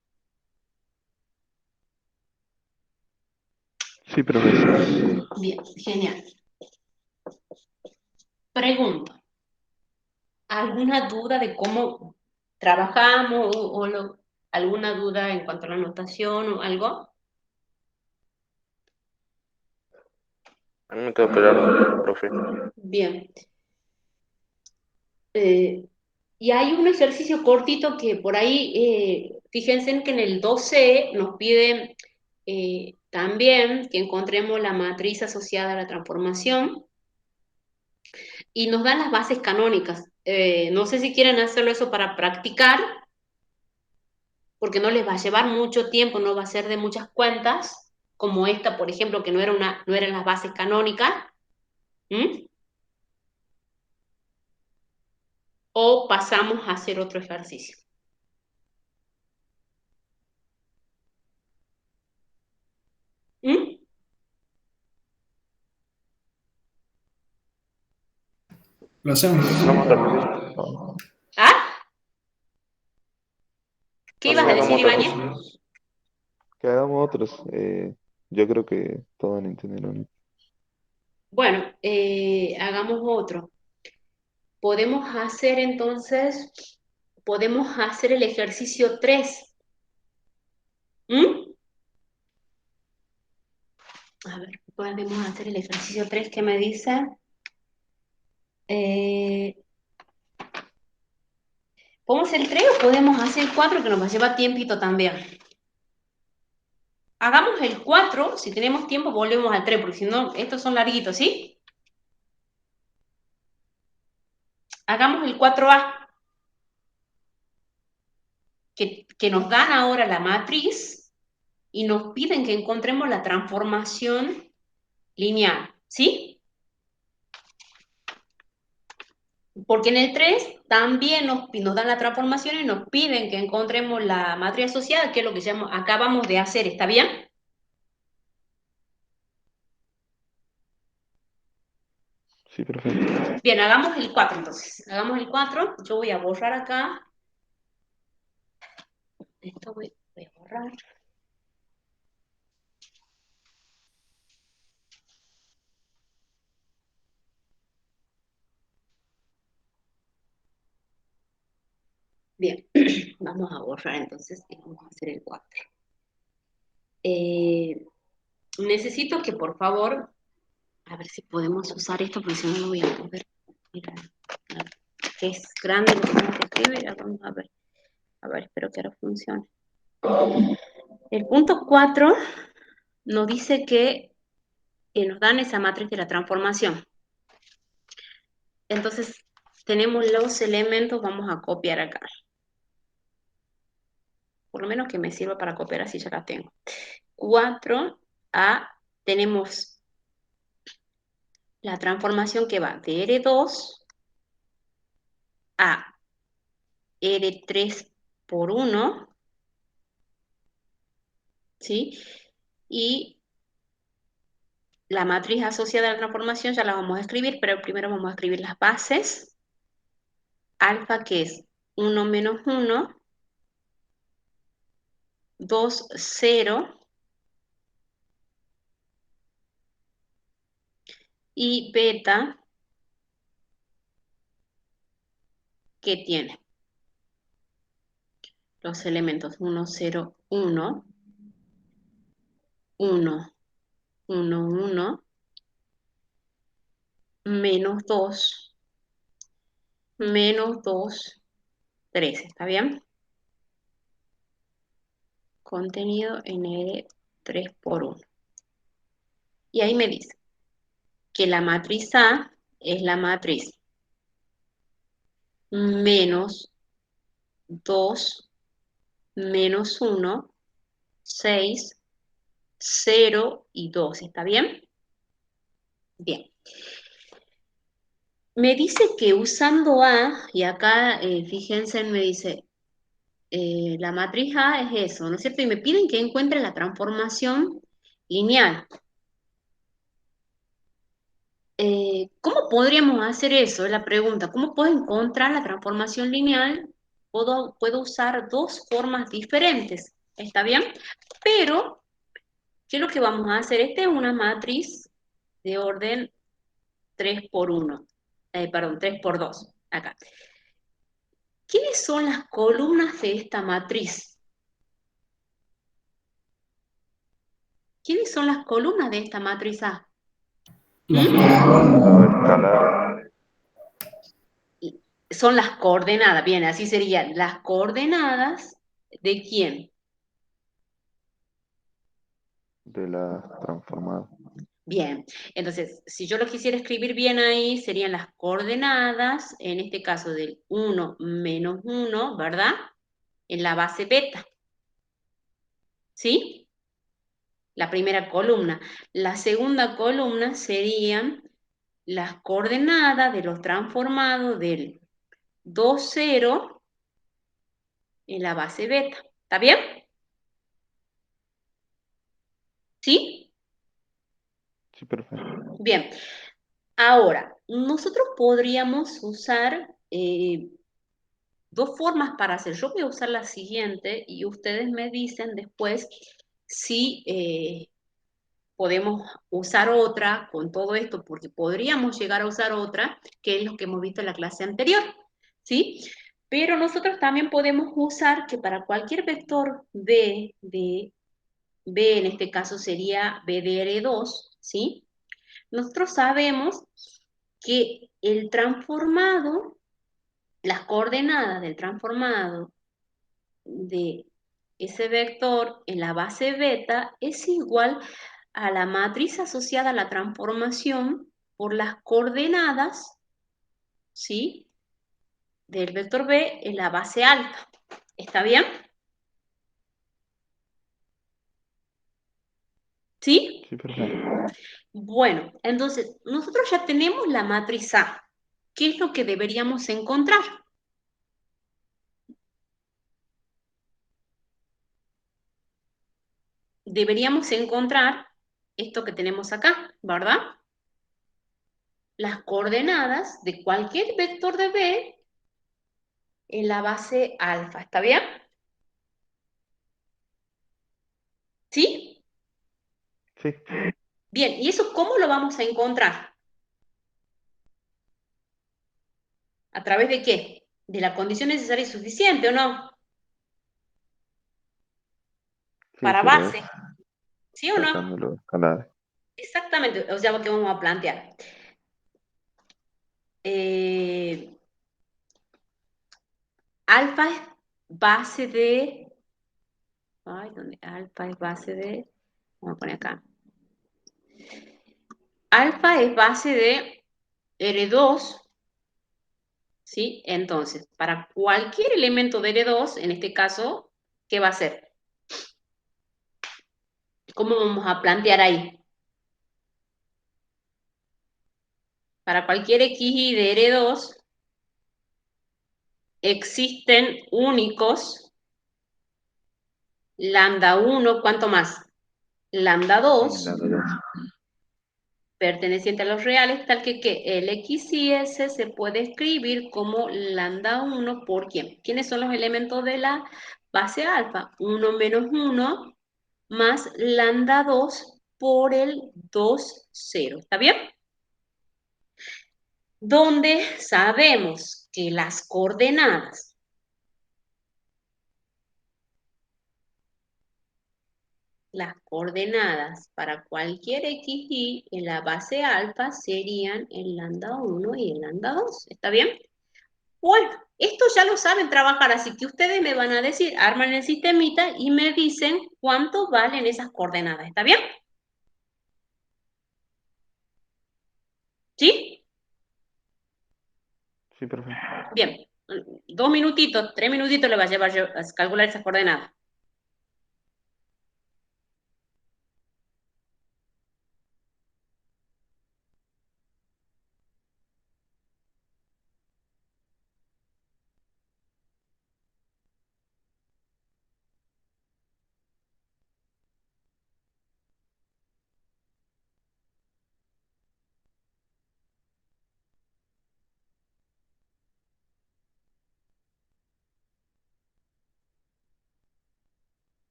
sí, profe, sí. Bien, genial. Pregunto, ¿alguna duda de cómo trabajamos alguna duda en cuanto a la notación o algo? A mí me quedó claro, profe. Bien. Y hay un ejercicio cortito que por ahí, fíjense que en el 12 nos pide también que encontremos la matriz asociada a la transformación y nos dan las bases canónicas. No sé si quieren hacerlo eso para practicar, porque no les va a llevar mucho tiempo, no va a ser de muchas cuentas, como esta, por ejemplo, que no eran las bases canónicas. ¿Mm? O pasamos a hacer otro ejercicio. ¿Mm? Lo hacemos, Hagamos profe. otro ejercicio. ¿Ah? ¿Qué No sé, ibas a decir, hagamos otro Ibáñez? ejercicio. Que hagamos otros. Yo creo que todos entendieron. Bueno, hagamos otro. Podemos hacer entonces, podemos hacer el ejercicio 3. ¿Mm? A ver, podemos hacer el ejercicio 3 que me dice. Eh, ¿Podemos hacer el 3 o podemos hacer el 4 que nos va a llevar tiempito también? Hagamos el 4, si tenemos tiempo volvemos al 3, porque si no, estos son larguitos, ¿sí? Hagamos el 4A, que nos dan ahora la matriz y nos piden que encontremos la transformación lineal, ¿sí? Porque en el 3 también nos dan la transformación y nos piden que encontremos la matriz asociada, que es lo que acabamos de hacer, ¿está bien? Sí, perfecto. Bien, hagamos el 4 entonces. Hagamos el 4, yo voy a borrar acá. Esto voy a borrar. Bien, vamos a borrar entonces y vamos a hacer el 4. Necesito que por favor, a ver si podemos usar esto, porque si no, no voy a poder. Mira, que es grande lo que tengo que escribir. Vamos a ver, espero que ahora funcione. El punto 4 nos dice que nos dan esa matriz de la transformación. Entonces, tenemos los elementos, vamos a copiar acá. Por lo menos que me sirva para copiar, así ya la tengo. 4A, tenemos la transformación que va de R2 a R3 por 1, ¿sí? Y la matriz asociada a la transformación ya la vamos a escribir, pero primero vamos a escribir las bases. Alfa, que es 1 menos 1, 2, 0, y beta, que tiene los elementos 1, 0, 1, 1, 1, 1, menos 2, menos 2, 3, ¿está bien? Contenido en R3 por 1. Y ahí me dice que la matriz A es la matriz menos 2, menos 1, 6, 0 y 2, ¿está bien? Bien. Me dice que usando A, y acá fíjense, me dice, la matriz A es eso, ¿no es cierto? Y me piden que encuentre la transformación lineal. ¿Cómo podríamos hacer eso? Es la pregunta. ¿Cómo puedo encontrar la transformación lineal? Puedo usar dos formas diferentes, ¿está bien? Pero, ¿qué es lo que vamos a hacer? Esta es una matriz de orden 3 por 1, perdón, 3 por 2, acá. ¿Quiénes son las columnas de esta matriz? ¿Quiénes son las columnas de esta matriz A? Las ¿Mm? coordenadas. Escalar Son las coordenadas, bien, así serían las coordenadas de quién. de la transformada. Bien, entonces, si yo lo quisiera escribir bien ahí, serían las coordenadas, en este caso del 1 menos 1, ¿verdad? En la base beta, ¿sí? La primera columna. La segunda columna serían las coordenadas de los transformados del 2, 0 en la base beta. ¿Está bien? ¿Sí? Sí, perfecto. Bien. Ahora, nosotros podríamos usar dos formas para hacer. Yo voy a usar la siguiente y ustedes me dicen después si podemos usar otra con todo esto, porque podríamos llegar a usar otra, que es lo que hemos visto en la clase anterior, ¿sí? Pero nosotros también podemos usar que para cualquier vector B en este caso sería B de R2, ¿sí? Nosotros sabemos que el transformado, las coordenadas del transformado de ese vector en la base beta es igual a la matriz asociada a la transformación por las coordenadas, ¿sí?, del vector B en la base alfa. ¿Está bien? ¿Sí? Sí, perfecto. Bueno, entonces, nosotros ya tenemos la matriz A. ¿Qué es lo que deberíamos encontrar? Deberíamos encontrar esto que tenemos acá, ¿verdad? Las coordenadas de cualquier vector de B en la base alfa, ¿está bien? Sí, Bien, ¿y eso cómo lo vamos a encontrar? ¿A través de qué? De la condición necesaria y suficiente, ¿o no? sí, Para pero es base, ¿sí o no? sacando los escalares. Exactamente, o sea, ¿qué vamos a plantear? Eh, alfa es base de... Ay, ¿dónde? Alfa es base de... Vamos a poner acá. Alfa es base de R2, ¿sí? Entonces, para cualquier elemento de R2, en este caso, ¿qué va a ser? ¿Cómo vamos a plantear ahí? Para cualquier xy de R2, existen únicos lambda 1, ¿cuánto más? Lambda Y 2, la de dos. perteneciente a los reales, tal que el x y s se puede escribir como lambda 1 por ¿quién? ¿Quiénes son los elementos de la base alfa? 1 menos 1 más lambda 2 por el 2, 0. ¿Está bien? Donde sabemos que las coordenadas para cualquier xy en la base alfa serían el lambda 1 y el lambda 2. ¿Está bien? Bueno, esto ya lo saben trabajar, así que ustedes me van a decir, arman el sistemita y me dicen cuánto valen esas coordenadas. ¿Está bien? ¿Sí? Sí, profe. Bien. 2 minutitos, 3 minutitos le va a llevar yo a calcular esas coordenadas.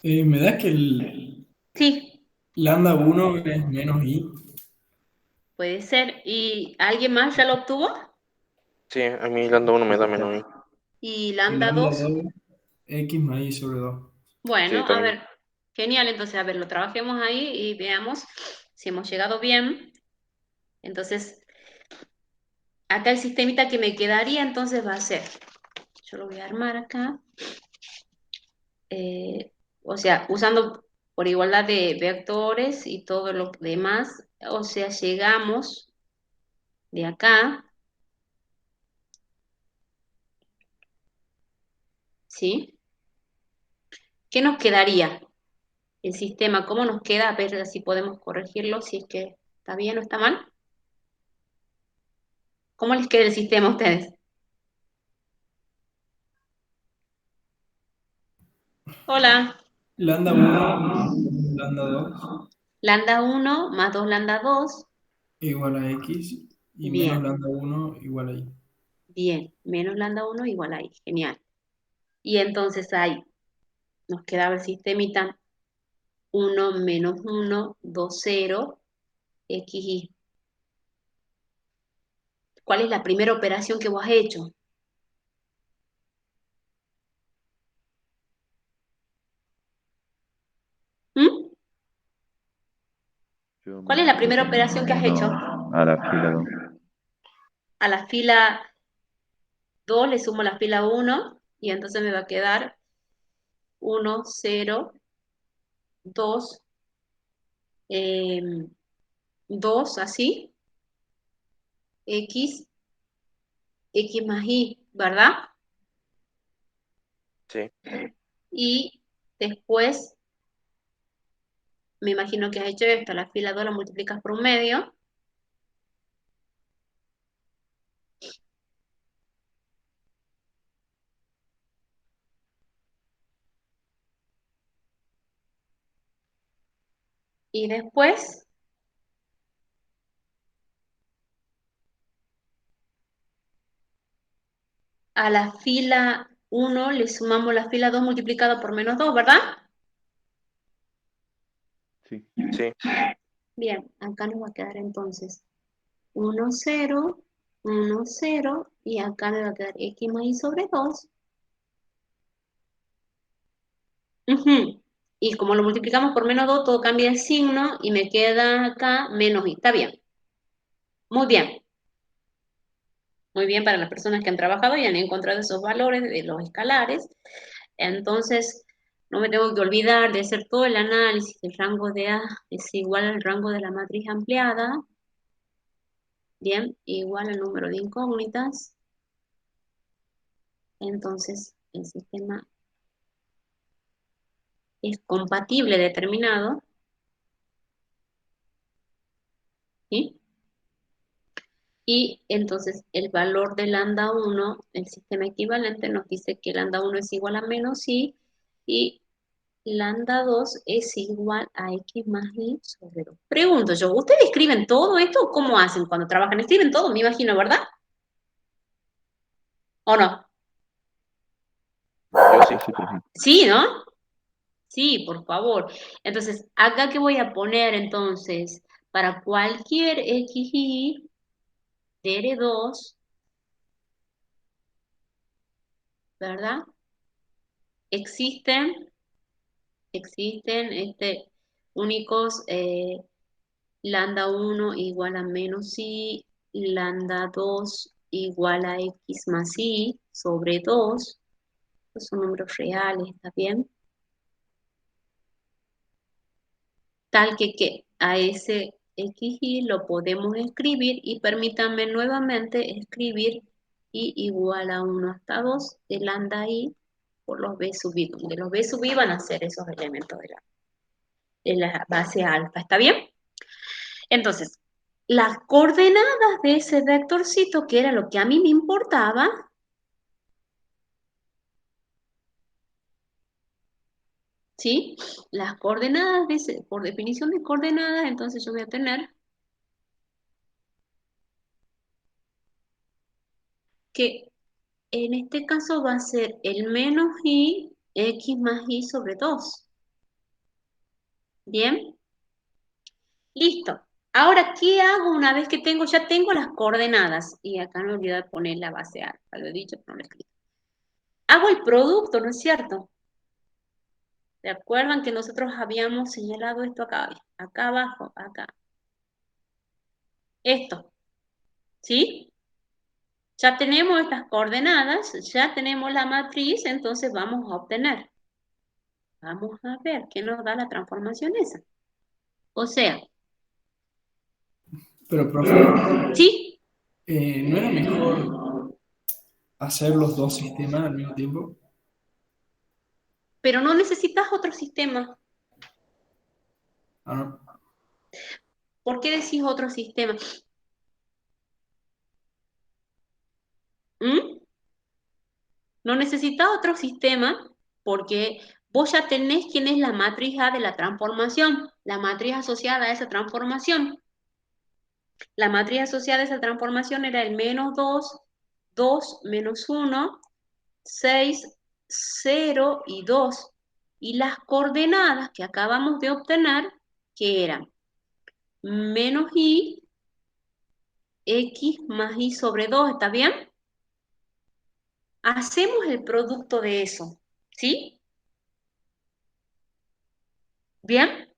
Me da que el Sí, lambda 1 es menos i puede ser. ¿Y alguien más ya lo obtuvo? Sí, a mí dando uno me da menos i. ¿Y y lambda lambda 2? 2 x más i sobre 2. Bueno, Sí, a también. ver, genial. Entonces, a ver, lo trabajemos ahí y veamos si hemos llegado bien. Entonces, acá el sistemita que me quedaría entonces va a ser, yo lo voy a armar acá, o sea, usando por igualdad de vectores y todo lo demás, o sea, llegamos de acá, ¿sí? ¿Qué nos quedaría? El sistema, ¿cómo nos queda? A ver si podemos corregirlo, si es que está bien o está mal. ¿Cómo les queda el sistema a ustedes? Hola. Lambda 1 más lambda 2 Lambda 1 más 2 lambda 2. igual a X y menos Bien, lambda 1 igual a Y. bien. Menos lambda 1 igual a y. Genial. Y entonces ahí nos quedaba el sistemita 1 menos 1, 2, 0, x, y. ¿Cuál es la primera operación que vos has hecho? ¿Mm? Yo ¿Cuál me es la quedo primera con operación que has hecho? a la fila 2. A la fila 2 le sumo la fila 1 y entonces me va a quedar 1, 0, 2, 2 así, x, x más y, ¿verdad? Sí. Y después, me imagino que has hecho esto, la fila 2 la multiplicas por un medio, y después a la fila 1 le sumamos la fila 2 multiplicado por menos 2, ¿verdad? Sí, Sí. Bien, acá nos va a quedar entonces 1, 0, 1, 0, y acá me va a quedar x más y sobre 2. Ujú. Y como lo multiplicamos por menos 2, todo cambia el signo y me queda acá menos y. Está bien. Muy bien. Muy bien para las personas que han trabajado y han encontrado esos valores de los escalares. Entonces, no me tengo que olvidar de hacer todo el análisis. El rango de A es igual al rango de la matriz ampliada. Bien, igual al número de incógnitas. Entonces, el sistema es compatible determinado. ¿Sí? Y entonces el valor de lambda 1, el sistema equivalente, nos dice que lambda 1 es igual a menos y lambda 2 es igual a x más y sobre 2. Pregunto yo, ¿ustedes escriben todo esto o cómo hacen cuando trabajan? Escriben todo, me imagino, ¿verdad? ¿O no? Yo sí. sí, profe. Sí, ¿no? Sí, por favor. Entonces, acá que voy a poner entonces, para cualquier x y dr2, ¿verdad? Existen únicos lambda 1 igual a menos y, lambda 2 igual a x más y sobre 2. Estos son números reales, ¿está bien? Tal que a ese xy lo podemos escribir y permítanme nuevamente escribir y igual a 1 hasta 2 de lambda i por los b sub i, donde los b sub i van a ser esos elementos de la base alfa, ¿está bien? Entonces, las coordenadas de ese vectorcito, que era lo que a mí me importaba, ¿sí? Las coordenadas, por definición de coordenadas, entonces yo voy a tener que en este caso va a ser el menos i, x más y sobre 2. ¿Bien? Listo. Ahora, ¿qué hago una vez que ya tengo las coordenadas? Y acá no me olvidé de poner la base alfa, lo he dicho, pero no lo he escrito. Hago el producto, ¿no es cierto? ¿Se acuerdan que nosotros habíamos señalado esto acá? Acá abajo, acá. Esto, ¿sí? Ya tenemos estas coordenadas, ya tenemos la matriz, entonces vamos a obtener. Vamos a ver qué nos da la transformación esa. O sea, Pero, profe, sí, ¿no era mejor hacer los dos sistemas al mismo tiempo? pero no necesitas otro sistema. Ah, ¿Por qué decís otro sistema? ¿Mm? No necesitas otro sistema porque vos ya tenés quién es la matriz A de la transformación, la matriz asociada a esa transformación. La matriz asociada a esa transformación era el -2, 2 menos 1, 6, 0 y 2. Y las coordenadas que acabamos de obtener, que eran menos y, x más y sobre 2, ¿está bien? Hacemos el producto de eso, ¿sí? ¿Bien?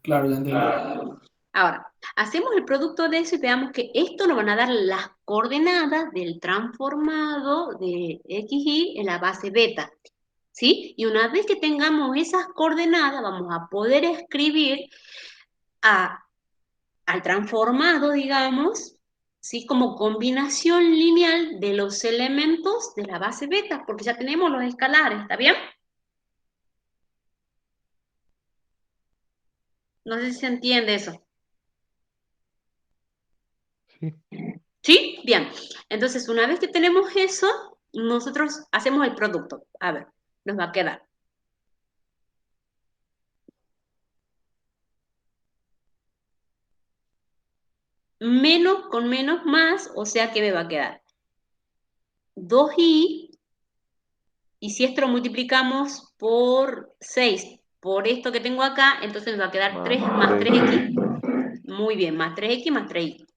claro, ya entiendo. Ahora, hacemos el producto de eso y veamos que esto nos van a dar las coordenadas del transformado de xy en la base beta, ¿sí? Y una vez que tengamos esas coordenadas, vamos a poder escribir al transformado, digamos, ¿sí? Como combinación lineal de los elementos de la base beta, porque ya tenemos los escalares, ¿está bien? No sé si se entiende eso. Sí. ¿Sí? Bien. Entonces, una vez que tenemos eso, nosotros hacemos el producto. A ver, nos va a quedar. Menos con menos más, o sea que me va a quedar 2y, y si esto lo multiplicamos por 6, por esto que tengo acá, entonces me va a quedar 3 más 3x. Muy bien, más 3x más 3y.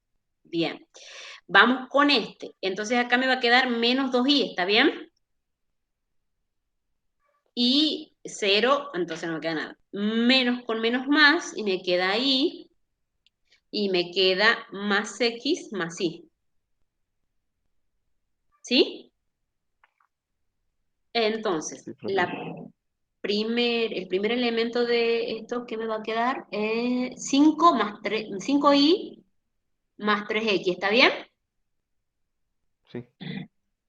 Bien. Vamos con este. Entonces acá me va a quedar menos 2y, ¿está bien? Y 0, entonces no me queda nada. Menos con menos más, y me queda y me queda más x más y. ¿Sí? Entonces, Sí, profe. el primer elemento de esto que me va a quedar es 5 más 3, 5y más 3x, ¿está bien? Sí.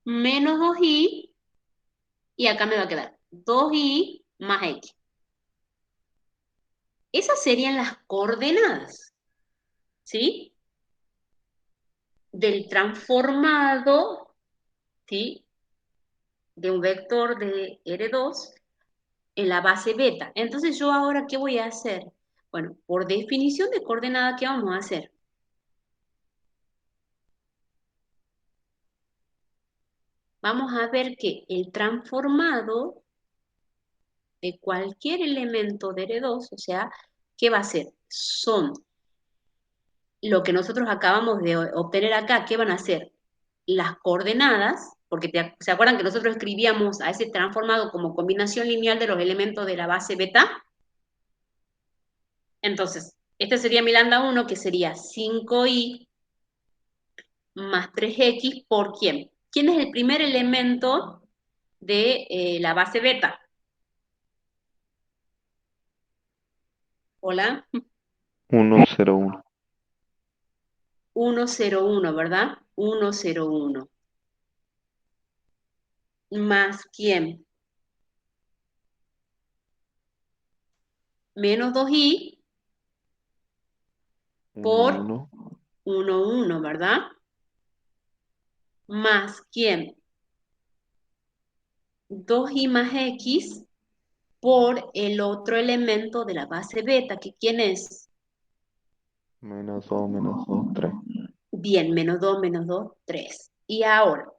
Menos 2y, y acá me va a quedar 2y más x. Esas serían las coordenadas, ¿sí? Del transformado, ¿sí? De un vector de R2 en la base beta. Entonces yo ahora, ¿qué voy a hacer? Bueno, por definición de coordenada, ¿qué vamos a hacer? Vamos a ver que el transformado de cualquier elemento de R2, o sea, ¿qué va a ser? Son lo que nosotros acabamos de obtener acá, ¿qué van a ser? Las coordenadas, porque ¿se acuerdan que nosotros escribíamos a ese transformado como combinación lineal de los elementos de la base beta? Entonces, este sería mi lambda 1, que sería 5y más 3x por ¿quién? ¿Quién es el primer elemento de la base beta? Hola, 101. 101, ¿verdad? 101. ¿Más quién? Menos 2y por 1. 1, ¿verdad? Más quién? 2y más x por el otro elemento de la base beta, que ¿quién es? Menos 2, 3. Bien, menos 2, 3. Y ahora,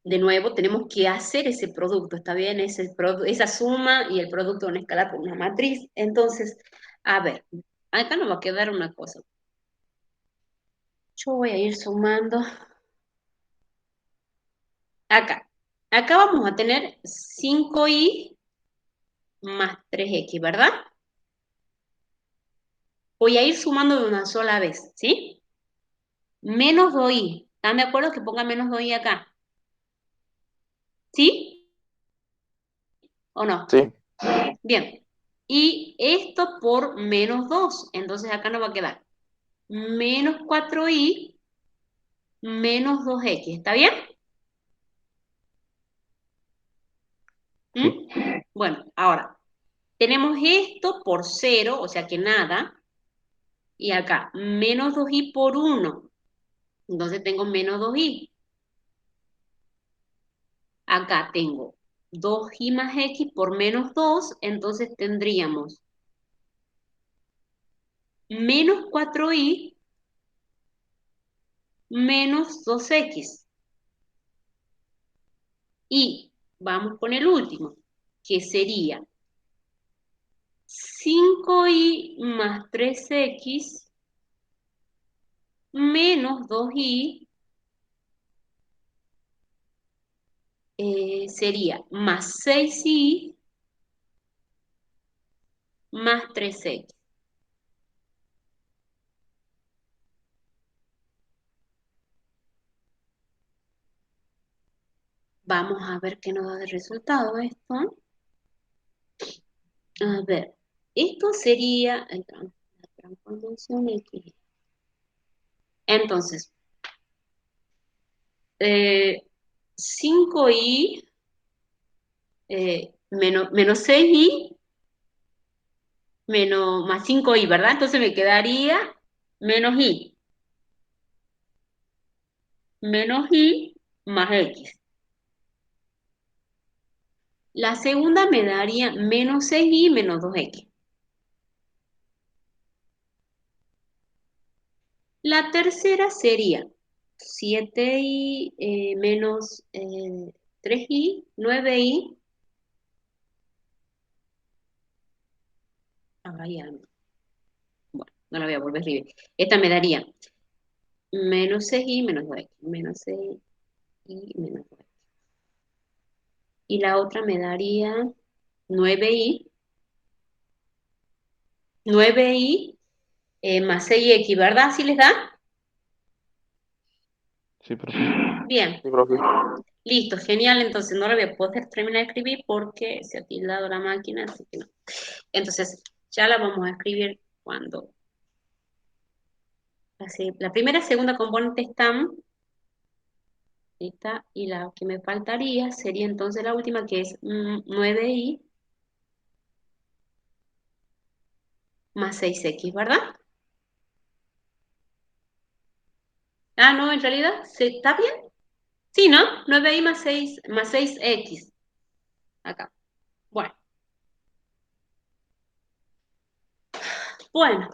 de nuevo, tenemos que hacer ese producto, ¿está bien? Esa suma y el producto de una escala por una matriz. Entonces, a ver, acá nos va a quedar una cosa. Yo voy a ir sumando acá. Acá vamos a tener 5y más 3x, ¿verdad? Voy a ir sumando de una sola vez, ¿sí? Menos 2y. ¿Están de acuerdo que ponga menos 2y acá? ¿Sí? ¿O no? Sí. Bien. Y esto por menos 2. Entonces acá nos va a quedar menos 4y menos 2x. ¿Está bien? Sí. ¿Mm? Bueno, ahora, Tenemos esto por 0, o sea que nada. Y acá, menos 2i por 1. Entonces tengo menos 2i. Acá tengo 2i más x por menos 2. Entonces tendríamos menos 4i menos 2x. Y vamos con el último, que sería 5i más 3x menos 2i sería más 6i más 3x. Vamos a ver qué nos da de resultado esto. A ver, esto sería la transformación X. Entonces, 5i menos 6i más 5i, ¿verdad? Entonces me quedaría menos i más x. La segunda me daría menos 6i menos 2x. La tercera sería 7i menos 3i, 9i. Ya no. Bueno, no la voy a volver a escribir. Esta me daría menos 6i menos 2x. Menos 6i menos 2x. Y la otra me daría 9i. 9i más 6x, ¿verdad? ¿Sí les da? Sí, profe. Bien. Sí, profe. Listo, genial. Entonces no lo voy a poder terminar de escribir porque se ha tildado la máquina, así que no. Entonces ya la vamos a escribir cuando la primera y segunda componente están. Esta, y la que me faltaría sería entonces la última, que es 9i más 6x, ¿verdad? Ah, no, en realidad, ¿está bien? Sí, ¿no? 9i más 6x. Acá. Bueno. Bueno,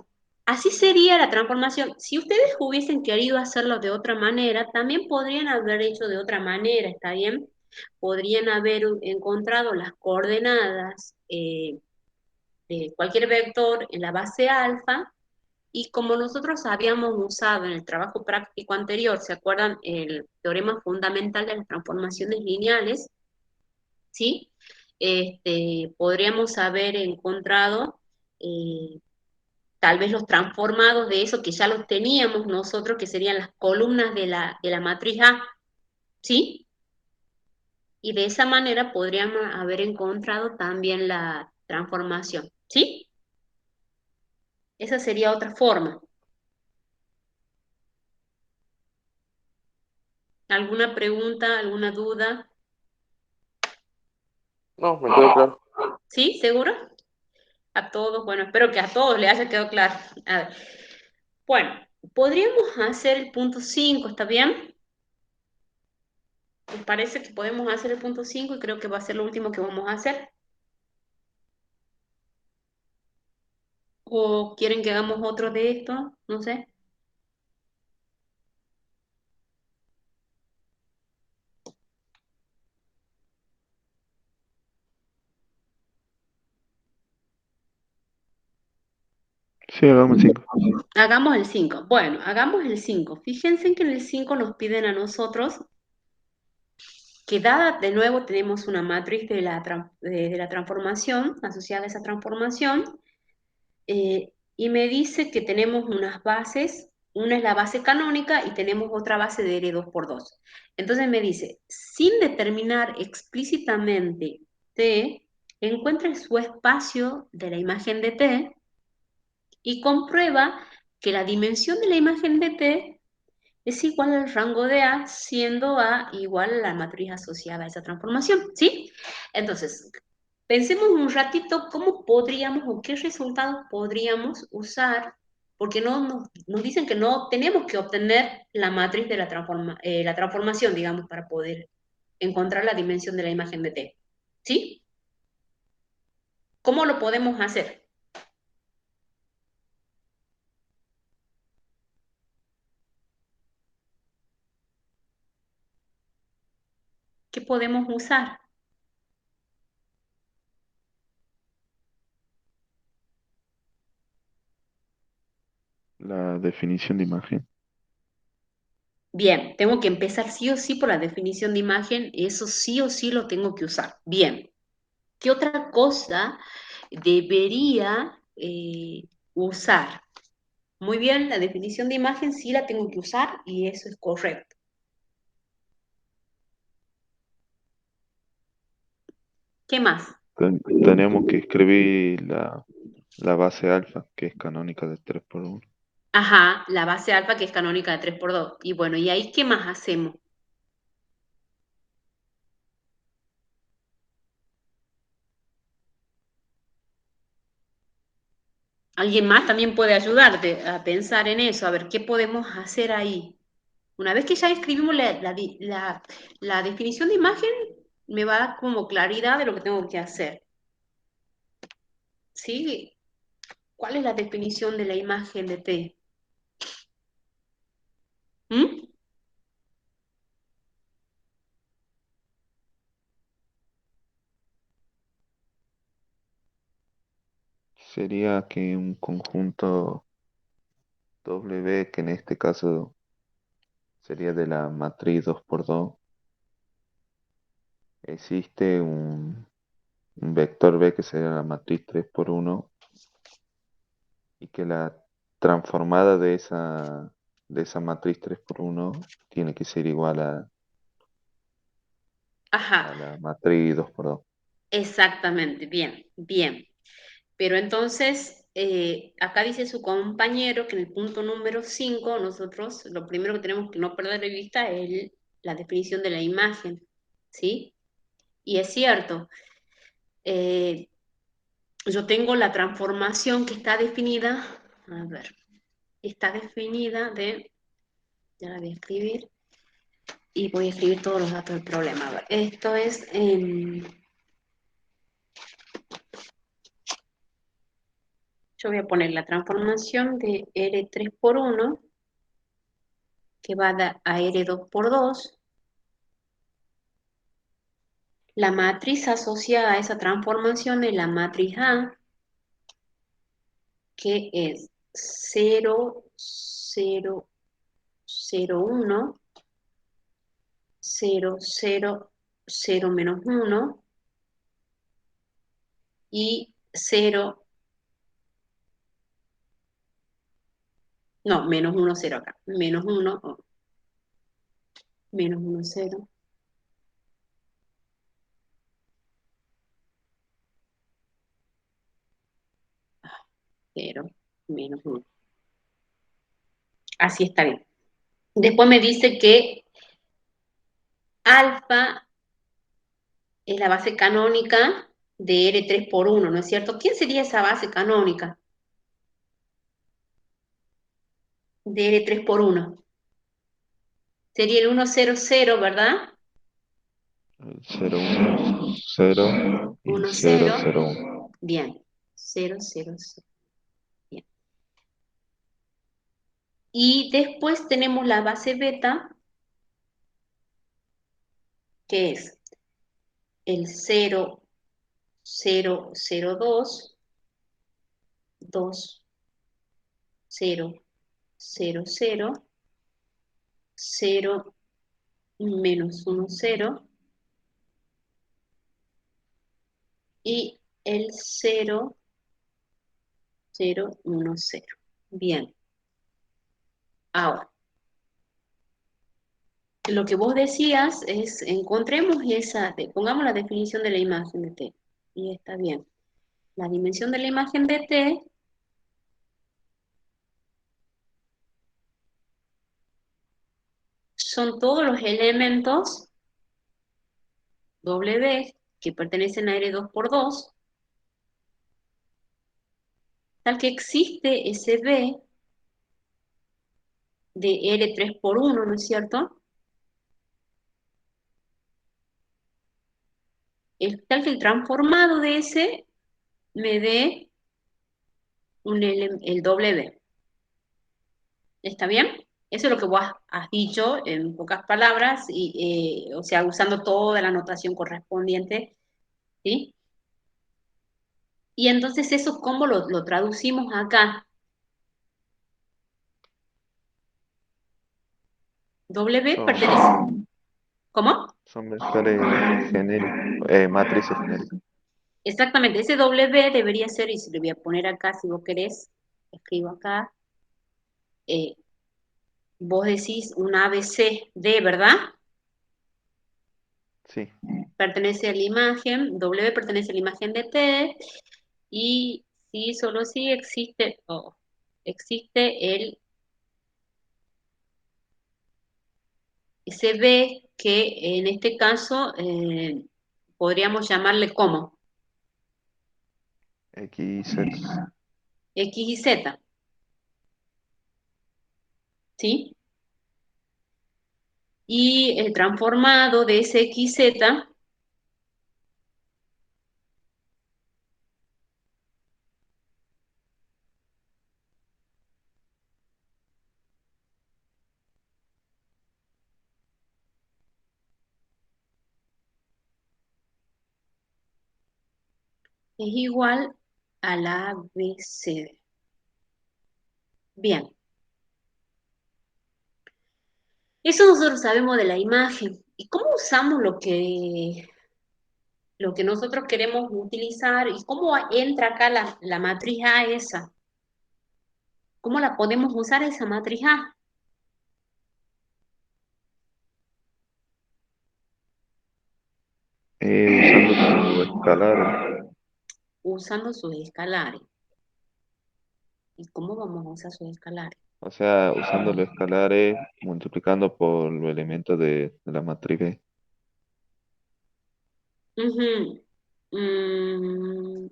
así sería la transformación. Si ustedes hubiesen querido hacerlo de otra manera, también podrían haber hecho de otra manera, ¿está bien? Podrían haber encontrado las coordenadas de cualquier vector en la base alfa, y como nosotros habíamos usado en el trabajo práctico anterior, ¿se acuerdan? El teorema fundamental de las transformaciones lineales, ¿sí? Podríamos haber encontrado tal vez los transformados de eso que ya los teníamos nosotros, que serían las columnas de la matriz A, ¿sí? Y de esa manera podríamos haber encontrado también la transformación, ¿sí? Esa sería otra forma. ¿Alguna pregunta, alguna duda? No, me quedó claro. ¿Sí? ¿Seguro? A todos, bueno, espero que a todos les haya quedado claro. A ver. Bueno, podríamos hacer el punto 5, ¿está bien? Me parece que podemos hacer el punto 5 y creo que va a ser lo último que vamos a hacer. ¿O quieren que hagamos otro de esto? No sé. Sí, hagamos el 5. Hagamos el 5. Bueno, hagamos el 5. Fíjense que en el 5 nos piden a nosotros que dada, de nuevo, tenemos una matriz de la transformación, asociada a esa transformación, y me dice que tenemos unas bases, una es la base canónica y tenemos otra base de R2×2. Entonces me dice, sin determinar explícitamente T, encuentre su espacio de la imagen de T y comprueba que la dimensión de la imagen de T es igual al rango de A, siendo A igual a la matriz asociada a esa transformación, ¿sí? Entonces, Pensemos un ratito cómo podríamos o qué resultados podríamos usar, porque nos dicen que no tenemos que obtener la matriz de la transformación, digamos, para poder encontrar la dimensión de la imagen de T. ¿Sí? ¿Cómo lo podemos hacer? ¿Qué podemos usar? La definición de imagen. Bien, tengo que empezar sí o sí por la definición de imagen, eso sí o sí lo tengo que usar. Bien, ¿qué otra cosa debería usar? Muy bien, la definición de imagen sí la tengo que usar y eso es correcto. ¿Qué más? Tenemos que escribir la base alfa, que es canónica de 3 por 1. Ajá, la base alfa que es canónica de 3 por 2. Y bueno, ¿y ahí qué más hacemos? Alguien más también puede ayudarte a pensar en eso, a ver qué podemos hacer ahí. Una vez que ya escribimos la definición de imagen, me va a dar como claridad de lo que tengo que hacer. ¿Sí? ¿Cuál es la definición de la imagen de T? ¿Mm? Sería que un conjunto W, que en este caso sería de la matriz 2 por 2, existe un vector B que sería la matriz 3 por 1, y que la transformada de esa matriz 3 por 1 tiene que ser igual Ajá, a la matriz 2 por 2. exactamente, bien, bien. Pero entonces, acá dice su compañero que en el punto número 5 nosotros lo primero que tenemos que no perder de vista es la definición de la imagen, ¿sí? Y es cierto, eh, yo tengo la transformación que está definida, a ver, está definida ya la voy a escribir, y voy a escribir todos los datos del problema. A ver, esto es, yo voy a poner la transformación de R3 por 1 que va a R2 por 2. La matriz asociada a esa transformación es la matriz A, que es 0, 0, 0, 1, 0, 0, 0 menos 1 y 0, no, menos 1, 0 acá, menos 1, menos 1, 0, 0, menos 1. Así está bien. Después me dice que alfa es la base canónica de R3 por 1, ¿no es cierto? ¿Quién sería esa base canónica de R3 por 1? Sería el 1, 0, 0, ¿verdad? 0, 1, 0 y 1, 0, 0. 0, 1. Bien. 0, 0, 0. Bien. Y después tenemos la base beta, que es el 0, 0, 0, 2, 2, 0, 0, 0, 0, menos 1, 0, y el 0, 0, 1, 0. Bien. Ahora, lo que vos decías es, encontremos pongamos la definición de la imagen de T. Y está bien. La dimensión de la imagen de T son todos los elementos W que pertenecen a R2 por 2, tal que existe ese B de R3 por 1, ¿no es cierto? Tal que el transformado de ese me dé el doble B. ¿Está bien? Eso es lo que vos has dicho en pocas palabras, o sea, usando toda la notación correspondiente, ¿sí? Y entonces eso, ¿cómo lo traducimos acá? W Son, pertenece... ¿Cómo? son vectores genéricos, matrices genéricas. Exactamente, ese W debería ser, y se lo voy a poner acá si vos querés, escribo acá, eh, vos decís un ABCD, ¿verdad? Sí, Pertenece a la imagen, W pertenece a la imagen de T, y sí, solo sí existe ese B que en este caso podríamos llamarle como X y Z. X y Z, ¿sí? Y el transformado de ese XZ es igual a la ABCD. Bien, eso nosotros sabemos de la imagen. ¿Y cómo usamos lo que nosotros queremos utilizar y cómo entra acá la matriz A esa? ¿Cómo la podemos usar esa matriz A? Usando sus escalares. Usando sus escalares. ¿Y cómo vamos a usar sus escalares? O sea, usando los escalares, multiplicando por los elementos de la matriz B, Ujú. Mm,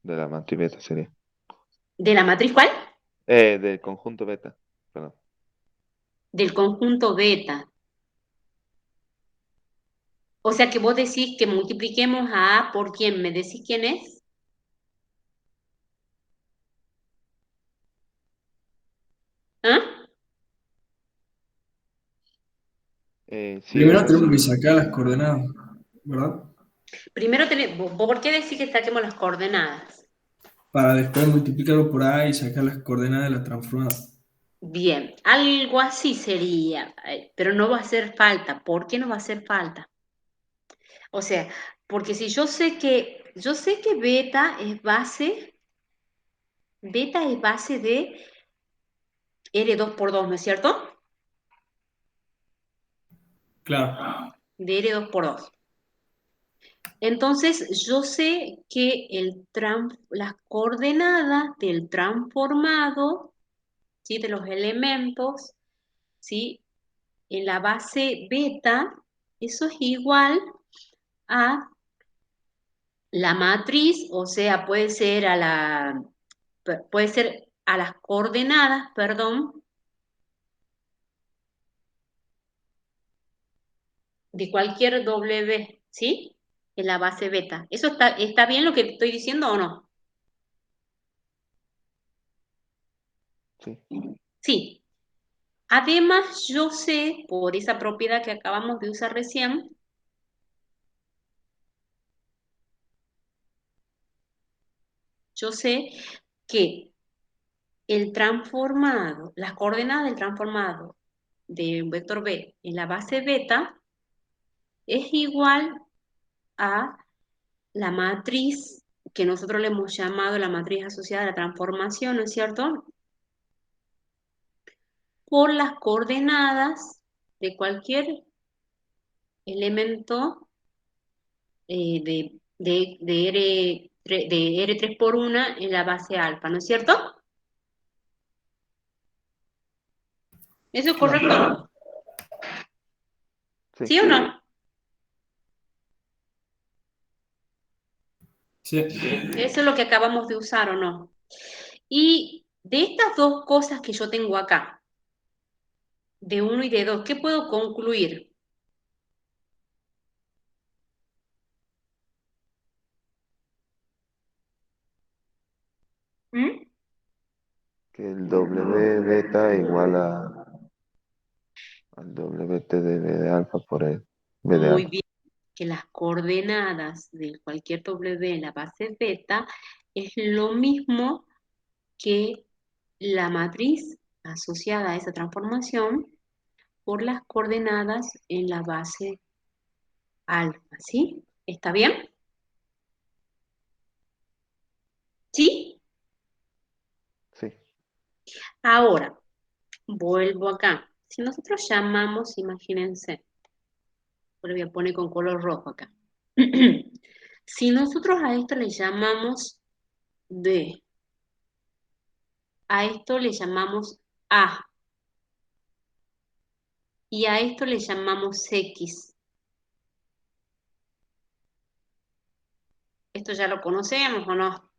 de la matriz beta sería. ¿De la matriz cuál? Del conjunto beta, perdón. Del conjunto beta. O sea que vos decís que multipliquemos a A por quién. ¿Me decís quién es? ¿Ah? Sí, Primero eso tenemos que sí. sacar las coordenadas, ¿verdad? Primero, ¿vos por qué decís que saquemos las coordenadas? Para después multiplicarlo por A y sacar las coordenadas de la transformada. Bien, algo así sería, pero no va a hacer falta. ¿Por qué no va a hacer falta? O sea, porque si yo sé que beta es base de R2 por 2, ¿no es cierto? Claro, De R2 por 2. Entonces, yo sé que las coordenadas del transformado, ¿sí? De los elementos, ¿sí? En la base beta, eso es igual a la matriz, o sea, puede ser a las coordenadas, perdón, de cualquier W, ¿sí? En la base beta. ¿Eso está bien lo que estoy diciendo o no? Sí, Sí. Además, yo sé, por esa propiedad que acabamos de usar recién, yo sé que las coordenadas del transformado de un vector B en la base beta es igual a la matriz que nosotros le hemos llamado la matriz asociada a la transformación, ¿no es cierto? Por las coordenadas de cualquier elemento de R3 por 1 en la base alfa, ¿no es cierto? ¿Eso es claro. correcto? sí, ¿Sí o no? Sí. Eso es lo que acabamos de usar, ¿o no? Y de estas dos cosas que yo tengo acá, de 1 y de 2, ¿qué puedo concluir? ¿Mm? Que el W beta igual al WT de B de alfa por el B de Muy alfa. bien, que las coordenadas de cualquier W en la base beta es lo mismo que la matriz asociada a esa transformación por las coordenadas en la base alfa, ¿sí? ¿Está bien? ¿Sí? Sí, Ahora, vuelvo acá. Si nosotros llamamos, imagínense, lo voy a poner con color rojo acá. Si nosotros a esto le llamamos D, a esto le llamamos A, y a esto le llamamos X. ¿Esto ya lo conocemos o no?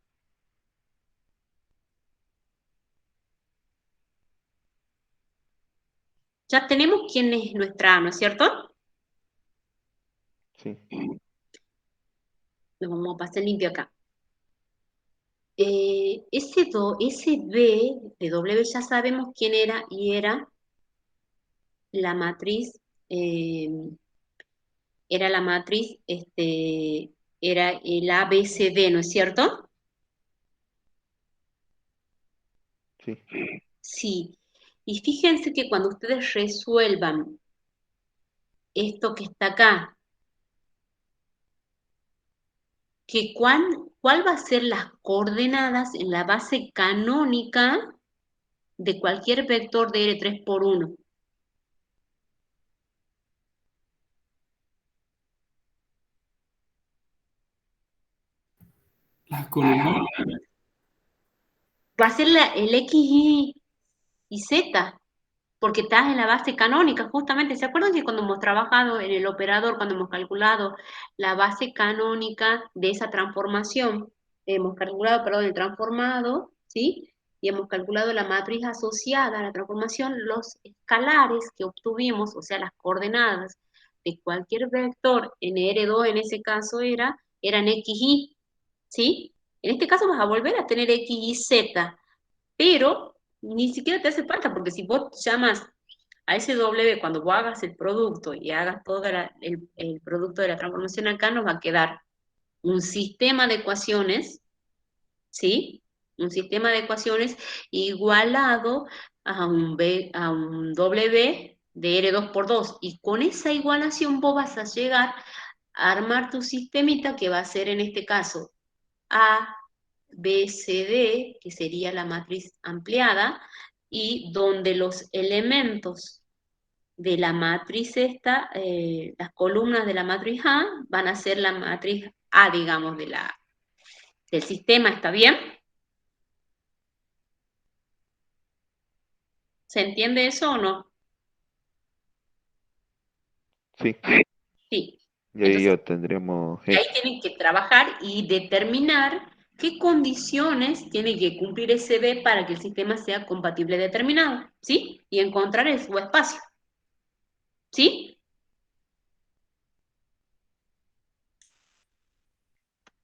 Ya tenemos quién es nuestra A, ¿no es cierto? sí, Lo vamos a pasar limpio acá. Ese B de W ya sabemos quién era y era la matriz, eh, era el ABCD, ¿no es cierto? sí. Sí. Y fíjense que cuando ustedes resuelvan esto que está acá, que cuál va a ser las coordenadas en la base canónica de cualquier vector de R3 por 1. Las columnas. Va a ser el X, y Z, porque estás en la base canónica, justamente. ¿Se acuerdan que cuando hemos trabajado en el operador, cuando hemos calculado la base canónica de esa transformación, hemos calculado, perdón, el transformado, ¿sí? Y hemos calculado la matriz asociada a la transformación, los escalares que obtuvimos, o sea, las coordenadas de cualquier vector en R2 en ese caso eran XY, ¿sí? En este caso vas a volver a tener X, Y, Z, pero ni siquiera te hace falta, porque si vos llamas a ese W cuando vos hagas el producto y hagas todo el producto de la transformación acá, nos va a quedar un sistema de ecuaciones, ¿sí? Un sistema de ecuaciones igualado a un W de R2 por 2. Y con esa igualación vos vas a llegar a armar tu sistemita que va a ser en este caso A, B, C, D, que sería la matriz ampliada, y donde los elementos de la matriz esta, las columnas de la matriz A, van a ser la matriz A, digamos, del sistema, ¿está bien? ¿Se entiende eso o no? Sí, Sí. y ahí Entonces, ya tendríamos ahí X. tienen que trabajar y determinar qué condiciones tiene que cumplir ese B para que el sistema sea compatible determinado, ¿sí? Y encontrar el subespacio, ¿sí?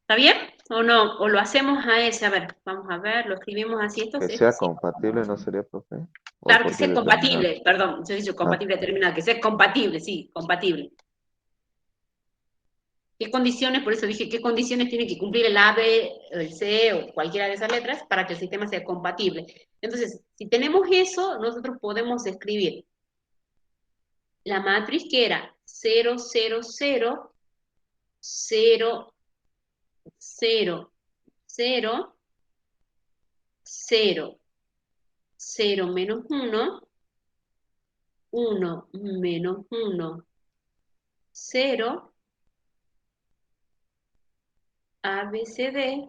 ¿Está bien? ¿O no? ¿O lo hacemos a ese? A ver, vamos a ver, lo escribimos así. Que Esto sea sí. compatible, ¿no sería, profe? ¿O Claro, que porque sea determinado? compatible, perdón, yo he dicho Ah, compatible determinado, que sea compatible, sí, compatible. ¿Qué condiciones? Por eso dije, ¿qué condiciones tiene que cumplir el A, B, el C o cualquiera de esas letras para que el sistema sea compatible? Entonces, si tenemos eso, nosotros podemos escribir la matriz que era 0, 0, 0, 0, 0, 0, 0, 0 menos 1, 1 menos 1, 0, A, B, C, D.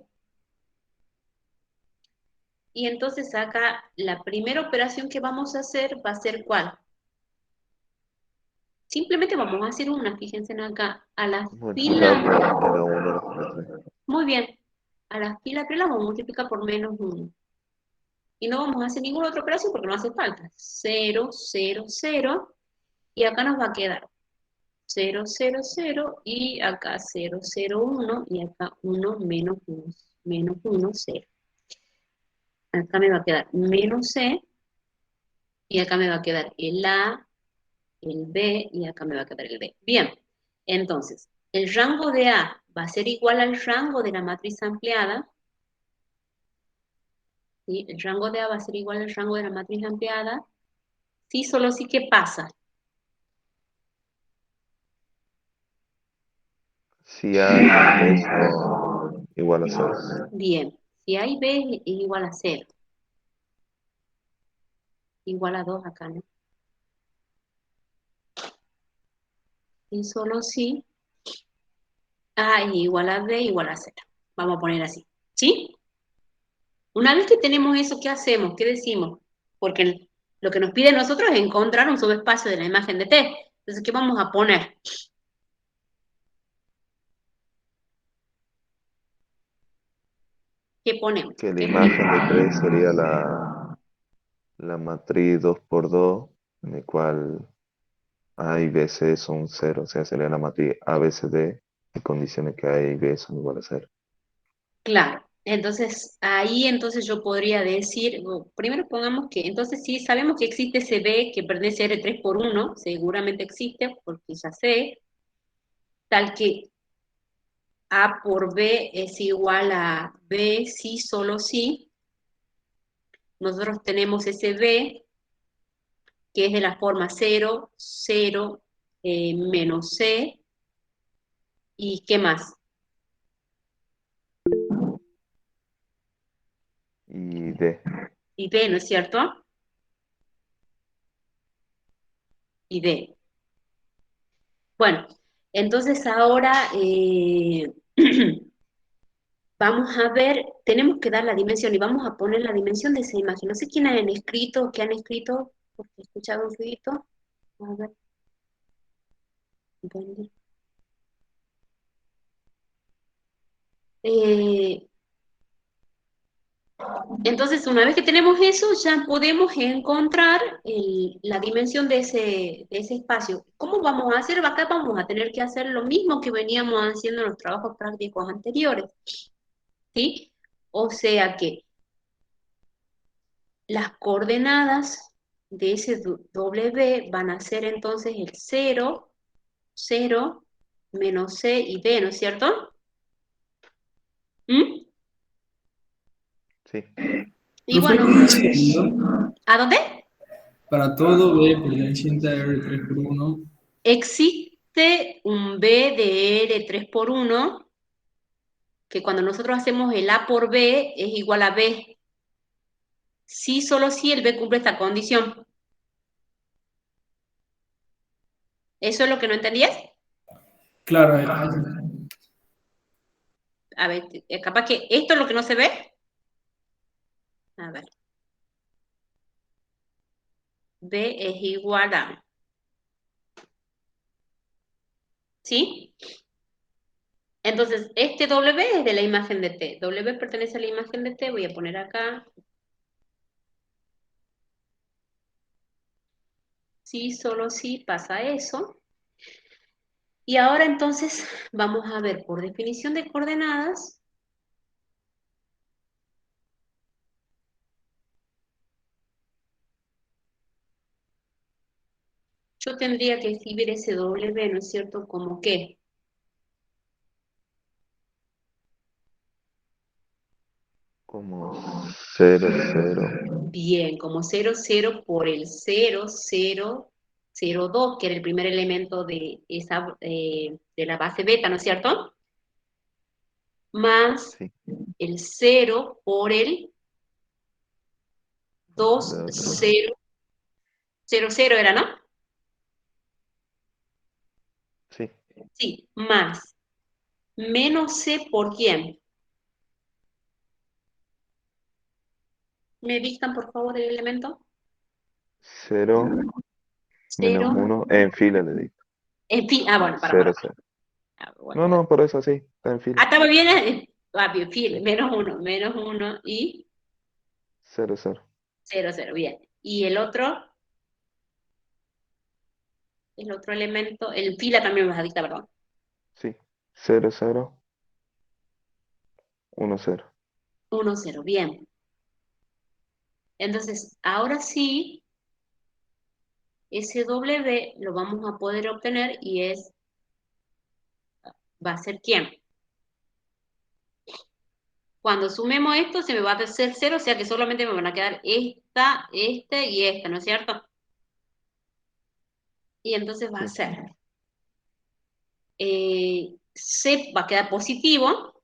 Y entonces acá la primera operación que vamos a hacer va a ser ¿cuál? Simplemente vamos a hacer una, fíjense acá, a la multiplicado fila. por la fila 1 a la fila 3. Muy bien, a la fila 3 la vamos a multiplicar por menos 1. Y no vamos a hacer ninguna otra operación porque no hace falta. 0, 0, 0. Y acá nos va a quedar 0, 0, 0. Y acá 0, 0, 1. Y acá 1, menos 1, menos 1, 0. Acá me va a quedar menos C. Y acá me va a quedar el A, el B. Y acá me va a quedar el B. Bien. Entonces, el rango de A va a ser igual al rango de la matriz ampliada. ¿Sí? El rango de A va a ser igual al rango de la matriz ampliada. Sí, solo sí que pasa. Si A y B son igual a 0. Bien. Si A y B es igual a 0. Igual a 2 acá, ¿no? Y solo si A es igual a B igual a 0. Vamos a poner así. ¿Sí? Una vez que tenemos eso, ¿qué hacemos? ¿Qué decimos? Porque lo que nos pide a nosotros es encontrar un subespacio de la imagen de T. Entonces, ¿qué vamos a poner? ¿Qué ponemos? Que la ¿Qué imagen de 3 sería la matriz 2 por 2, en el cual A y B, C son 0, o sea, sería la matriz A, B, C, D, en condiciones que A y B son igual a 0. Claro, entonces ahí entonces yo podría decir, primero pongamos que, entonces sí, sabemos que existe ese B que pertenece a R3 por 1, seguramente existe, porque ya sé, tal que A por B es igual a B, sí, solo sí. Nosotros tenemos ese B, que es de la forma 0, 0, menos C, ¿y qué más? Y D, Y D, ¿no es cierto? Y D. Bueno, entonces ahora vamos a ver, tenemos que dar la dimensión y vamos a poner la dimensión de esa imagen. No sé quién han escrito, qué han escrito, porque he escuchado un ruidito. A ver, ¿dónde? Eh, entonces, una vez que tenemos eso, ya podemos encontrar la dimensión de ese espacio. ¿Cómo vamos a hacer? Acá vamos a tener que hacer lo mismo que veníamos haciendo en los trabajos prácticos anteriores, ¿sí? O sea que las coordenadas de ese W van a ser entonces el 0, 0, menos C y D, ¿no es cierto? ¿Mm? sí, Y Profe, bueno, un segundo. ¿a dónde? Para todo B perteneciente a R3 por 1. Existe un B de R 3 por 1 que cuando nosotros hacemos el A por B es igual a B. Sí, solo si el B cumple esta condición. ¿Eso es lo que no entendías? Claro, A ver, capaz que esto es lo que no se ve. A ver. B es igual a... ¿Sí? Entonces, este W es de la imagen de T. W pertenece a la imagen de T. Voy a poner acá. Sí, solo sí pasa eso. Y ahora entonces vamos a ver por definición de coordenadas. Yo tendría que escribir ese W, ¿no es cierto? Como que como 0, 0, bien, como 0, 0 por el 0, 0, 0, 2, que era el primer elemento de la base beta, ¿no es cierto? Más sí, el 0 por el 2, de otro, 0, 0, 0 era, ¿no? sí, Sí, más menos C por quién. ¿Me dictan, por favor, el elemento? 0, menos 0, 1, en fila le digo, en fin, bueno, para. 0, 0. Ah, bueno, No, no, por eso sí, está en fila. estaba bien. menos uno y 0, 0. 0, 0, bien. Y el otro elemento, el fila también me vas a dictar, perdón. Sí. 0, 0. 1, 0. 1, 0, bien. Entonces, ahora sí, ese W lo vamos a poder obtener y va a ser ¿quién? Cuando sumemos esto se me va a hacer 0, o sea que solamente me van a quedar esta, este y esta, ¿no es cierto? Y entonces va a Sí. ser, C va a quedar positivo,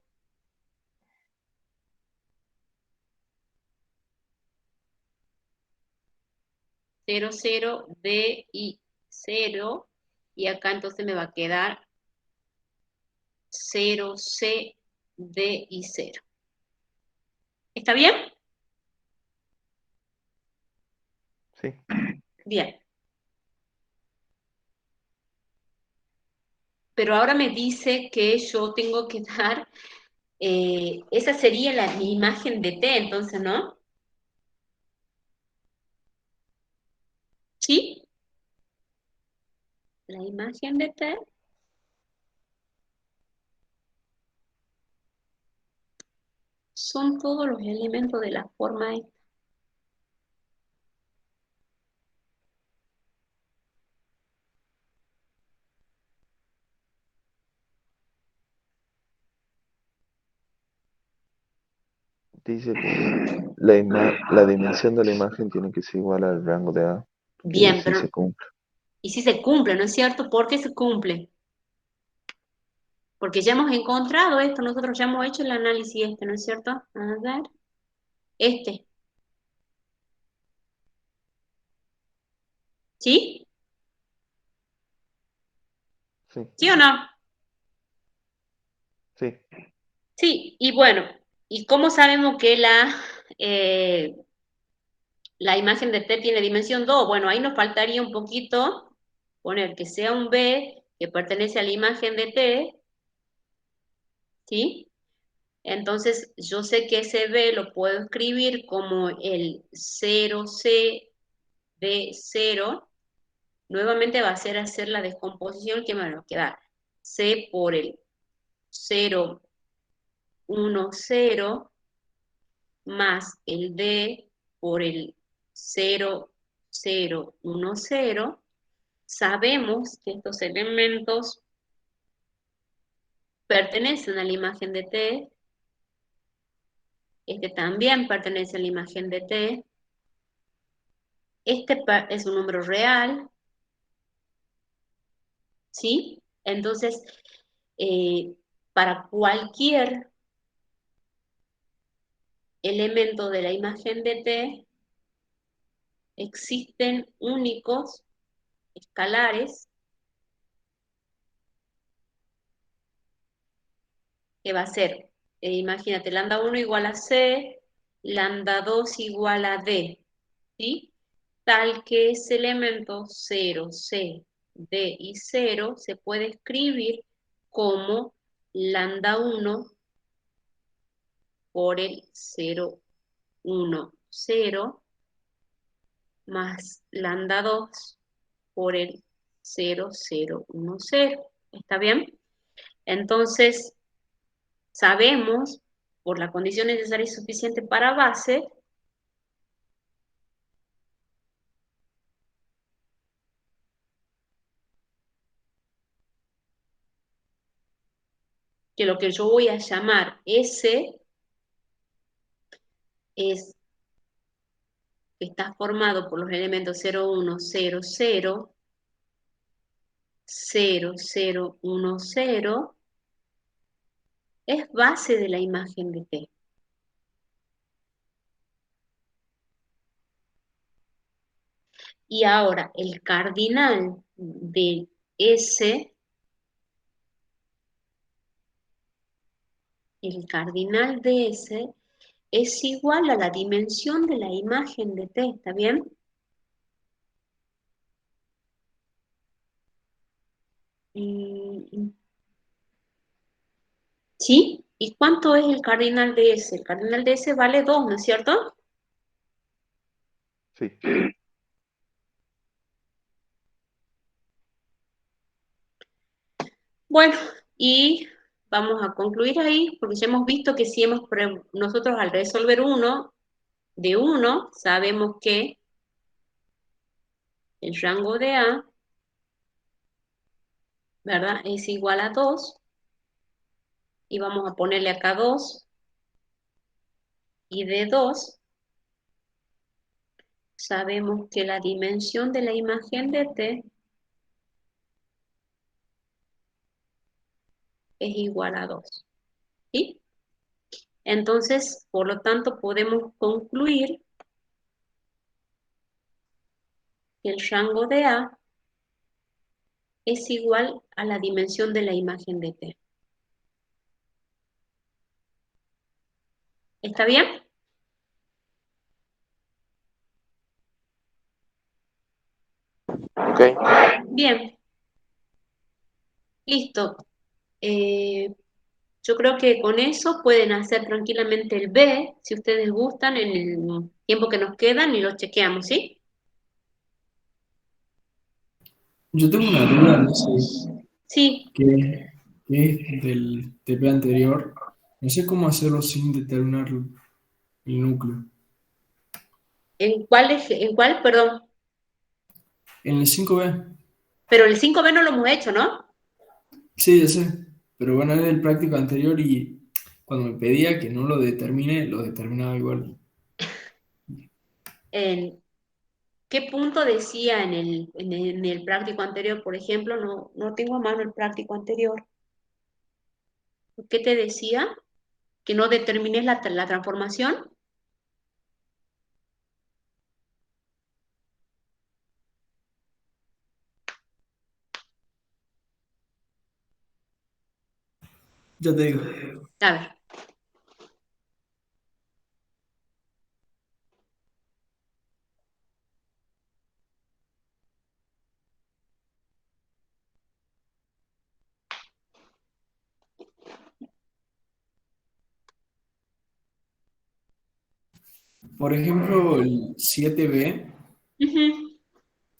cero, 0, D y 0, y acá entonces me va a quedar 0, C, D y 0. ¿Está bien? Sí. Bien. Pero ahora me dice que yo tengo que dar, esa sería mi imagen de T, entonces, ¿no? ¿Sí? La imagen de T son todos los elementos de la forma esta. Dice que la dimensión de la imagen tiene que ser igual al rango de A, que Bien, sí pero se cumple. ¿y si se cumple, no es cierto? ¿Por qué se cumple? Porque ya hemos encontrado esto, nosotros ya hemos hecho el análisis este, ¿no es cierto? A ver, este, ¿sí? Sí, ¿Sí o no? sí, Sí, y bueno, ¿y cómo sabemos que la imagen de T tiene dimensión 2? Bueno, ahí nos faltaría un poquito poner que sea un B que pertenece a la imagen de T, ¿sí? Entonces, yo sé que ese B lo puedo escribir como el 0C de 0. Nuevamente va a ser hacer la descomposición que me va a quedar. C por el 0, 1, 0, más el D por el 0, 0, 1, 0. Sabemos que estos elementos pertenecen a la imagen de T. Este también pertenece a la imagen de T. Este es un número real, ¿sí? Entonces, para cualquier elemento de la imagen de T, existen únicos escalares, que va a ser, imagínate, lambda 1 igual a C, lambda 2 igual a D, ¿sí? Tal que ese elemento 0, C, D y 0 se puede escribir como lambda 1 por el 0, 1, 0, más lambda 2 por el 0, 0, 1, 0. ¿Está bien? Entonces, sabemos, por la condición necesaria y suficiente para base, que lo que yo voy a llamar S es que está formado por los elementos 0, 1, 0, 0, 0, 0, 1, 0, es base de la imagen de T. Y ahora, el cardinal de S, el cardinal de S es igual a la dimensión de la imagen de T, ¿está bien? ¿Sí? ¿Y cuánto es el cardinal de S? El cardinal de S vale 2, ¿no es cierto? Sí. Bueno, y vamos a concluir ahí, porque ya hemos visto que si nosotros al resolver uno de 1, sabemos que el rango de A, ¿verdad? Es igual a 2, y vamos a ponerle acá 2, y de 2 sabemos que la dimensión de la imagen de T es igual a 2, ¿sí? Entonces, por lo tanto, podemos concluir que el rango de A es igual a la dimensión de la imagen de T. ¿Está bien? Ok. Bien, listo. Yo creo que con eso pueden hacer tranquilamente el B, si ustedes gustan, en el tiempo que nos quedan y lo chequeamos, ¿sí? Yo tengo una duda en ese, Sí. que es del TP anterior. No sé cómo hacerlo sin determinar el núcleo. En cuál? Perdón. En el 5B, Pero el 5B no lo hemos hecho, ¿no? sí, ya sé. Pero bueno, es del práctico anterior y cuando me pedía que no lo determine, lo determinaba igual. ¿En qué punto decía en el práctico anterior, por ejemplo? No tengo a mano el práctico anterior. ¿Qué te decía? ¿Que no determines la transformación? Ya te digo. A ver. Por ejemplo, el 7B, Ujú.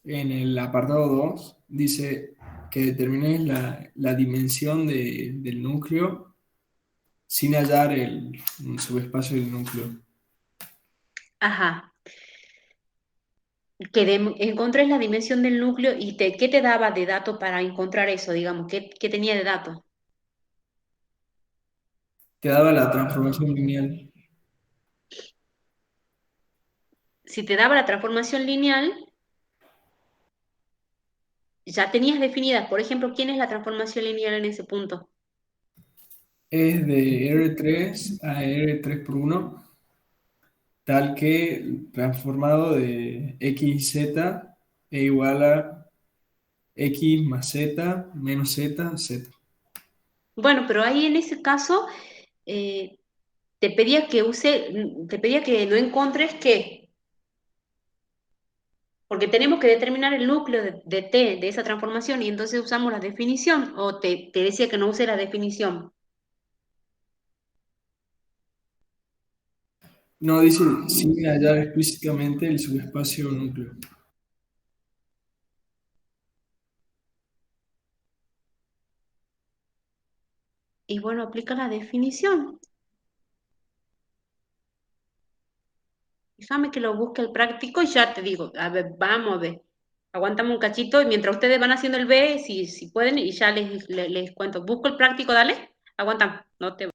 en el apartado 2 dice que determines la dimensión del núcleo sin hallar el subespacio del núcleo. Ajá. Encontres la dimensión del núcleo y ¿qué te daba de dato para encontrar eso, digamos? ¿Qué tenía de dato? Te daba la transformación lineal. Si te daba la transformación lineal, ya tenías definidas, por ejemplo, ¿quién es la transformación lineal en ese punto? Es de R3 a R3 por 1, tal que transformado de x y z es igual a x más z menos z, z. Bueno, pero ahí en ese caso eh, te pedía que no encontres qué, porque tenemos que determinar el núcleo de T, de esa transformación, y entonces usamos la definición, o te decía que no use la definición. No dice sin hallar explícitamente el subespacio núcleo. Y bueno, aplica la definición. Déjame que lo busque el práctico y ya te digo, a ver, vamos a ver. Aguántame un cachito y mientras ustedes van haciendo el B, si pueden, y ya les cuento. Busco el práctico, dale. Aguántame, no te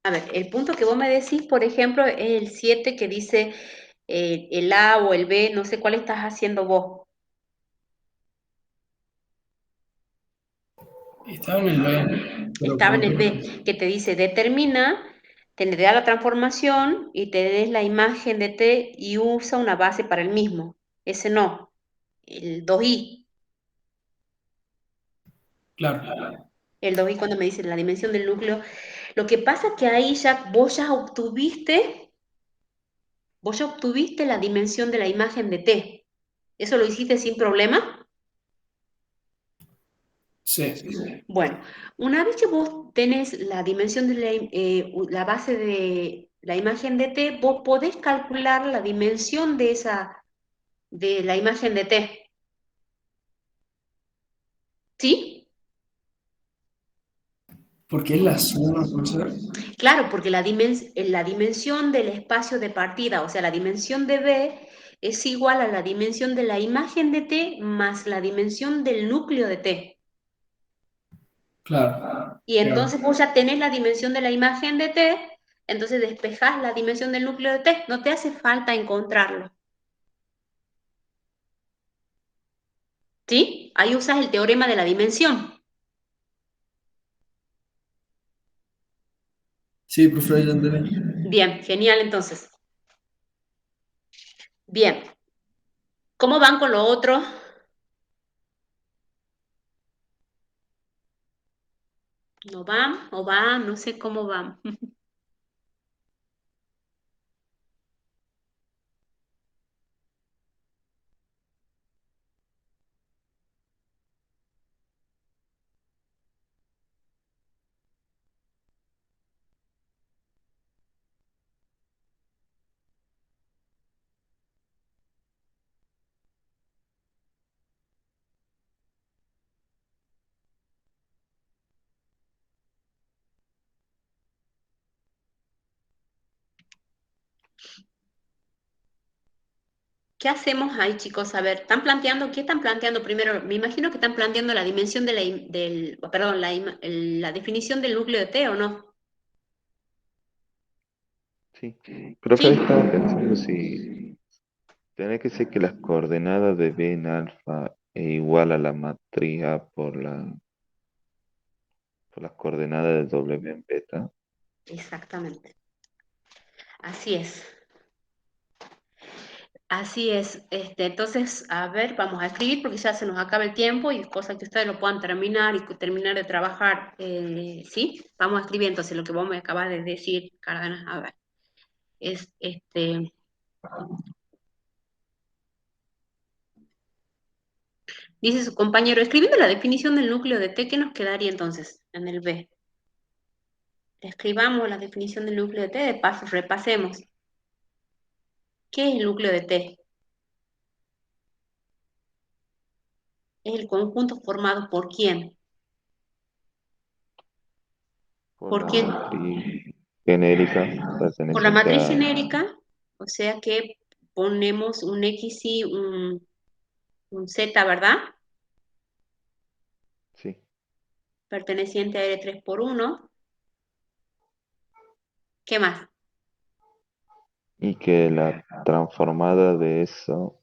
A ver, el punto que vos me decís, por ejemplo, es el 7 que dice el A o el B, no sé cuál estás haciendo vos. Estaba en el B, pero Estaba como en el que, B, que te dice determina, te da la transformación y te des la imagen de T y usa una base para el mismo. Ese no, el 2i. claro, El 2i cuando me dice la dimensión del núcleo. Lo que pasa es que ahí ya vos ya obtuviste la dimensión de la imagen de T. ¿Eso lo hiciste sin problema? sí, Bueno, una vez que vos tenés la dimensión de la base de la imagen de T, vos podés calcular la dimensión de la imagen de T. ¿Sí? porque es la suma, profesor. Claro, porque la dimensión del espacio de partida, o sea, la dimensión de B, es igual a la dimensión de la imagen de T más la dimensión del núcleo de T. Claro, Y claro. entonces vos ya tenés la dimensión de la imagen de T, entonces despejás la dimensión del núcleo de T. No te hace falta encontrarlo. ¿Sí? Ahí usas el teorema de la dimensión. Sí, profesor, ya entendí. Bien, genial entonces. Bien. ¿Cómo van con lo otro? ¿No van? ¿O van? No sé cómo van. ¿Qué hacemos ahí, chicos? A ver, ¿están planteando? ¿Qué están planteando primero? Me imagino que están planteando la dimensión de perdón, la definición del núcleo de T, ¿o no? Sí. Profe, Sí, estaba pensando si tiene que ser que las coordenadas de B en alfa e igual a la matriz A por las coordenadas de W en beta. exactamente. Así es. Así es. Entonces, a ver, vamos a escribir porque ya se nos acaba el tiempo y es cosa que ustedes lo puedan terminar y terminar de trabajar. ¿Sí? Vamos a escribir entonces lo que vos me acabas de decir, Cárdenas. A ver. Es dice su compañero, escribiendo la definición del núcleo de T, ¿qué nos quedaría entonces en el B? Escribamos la definición del núcleo de T, de paso repasemos. ¿Qué es el núcleo de T? Es el conjunto formado ¿por quién? Por ¿Por la quién? matriz genérica Por la perteneciente matriz a... genérica, o sea que ponemos un X y un Z, ¿verdad? Sí. Perteneciente a R3 por 1. ¿Qué más? Y que la transformada de eso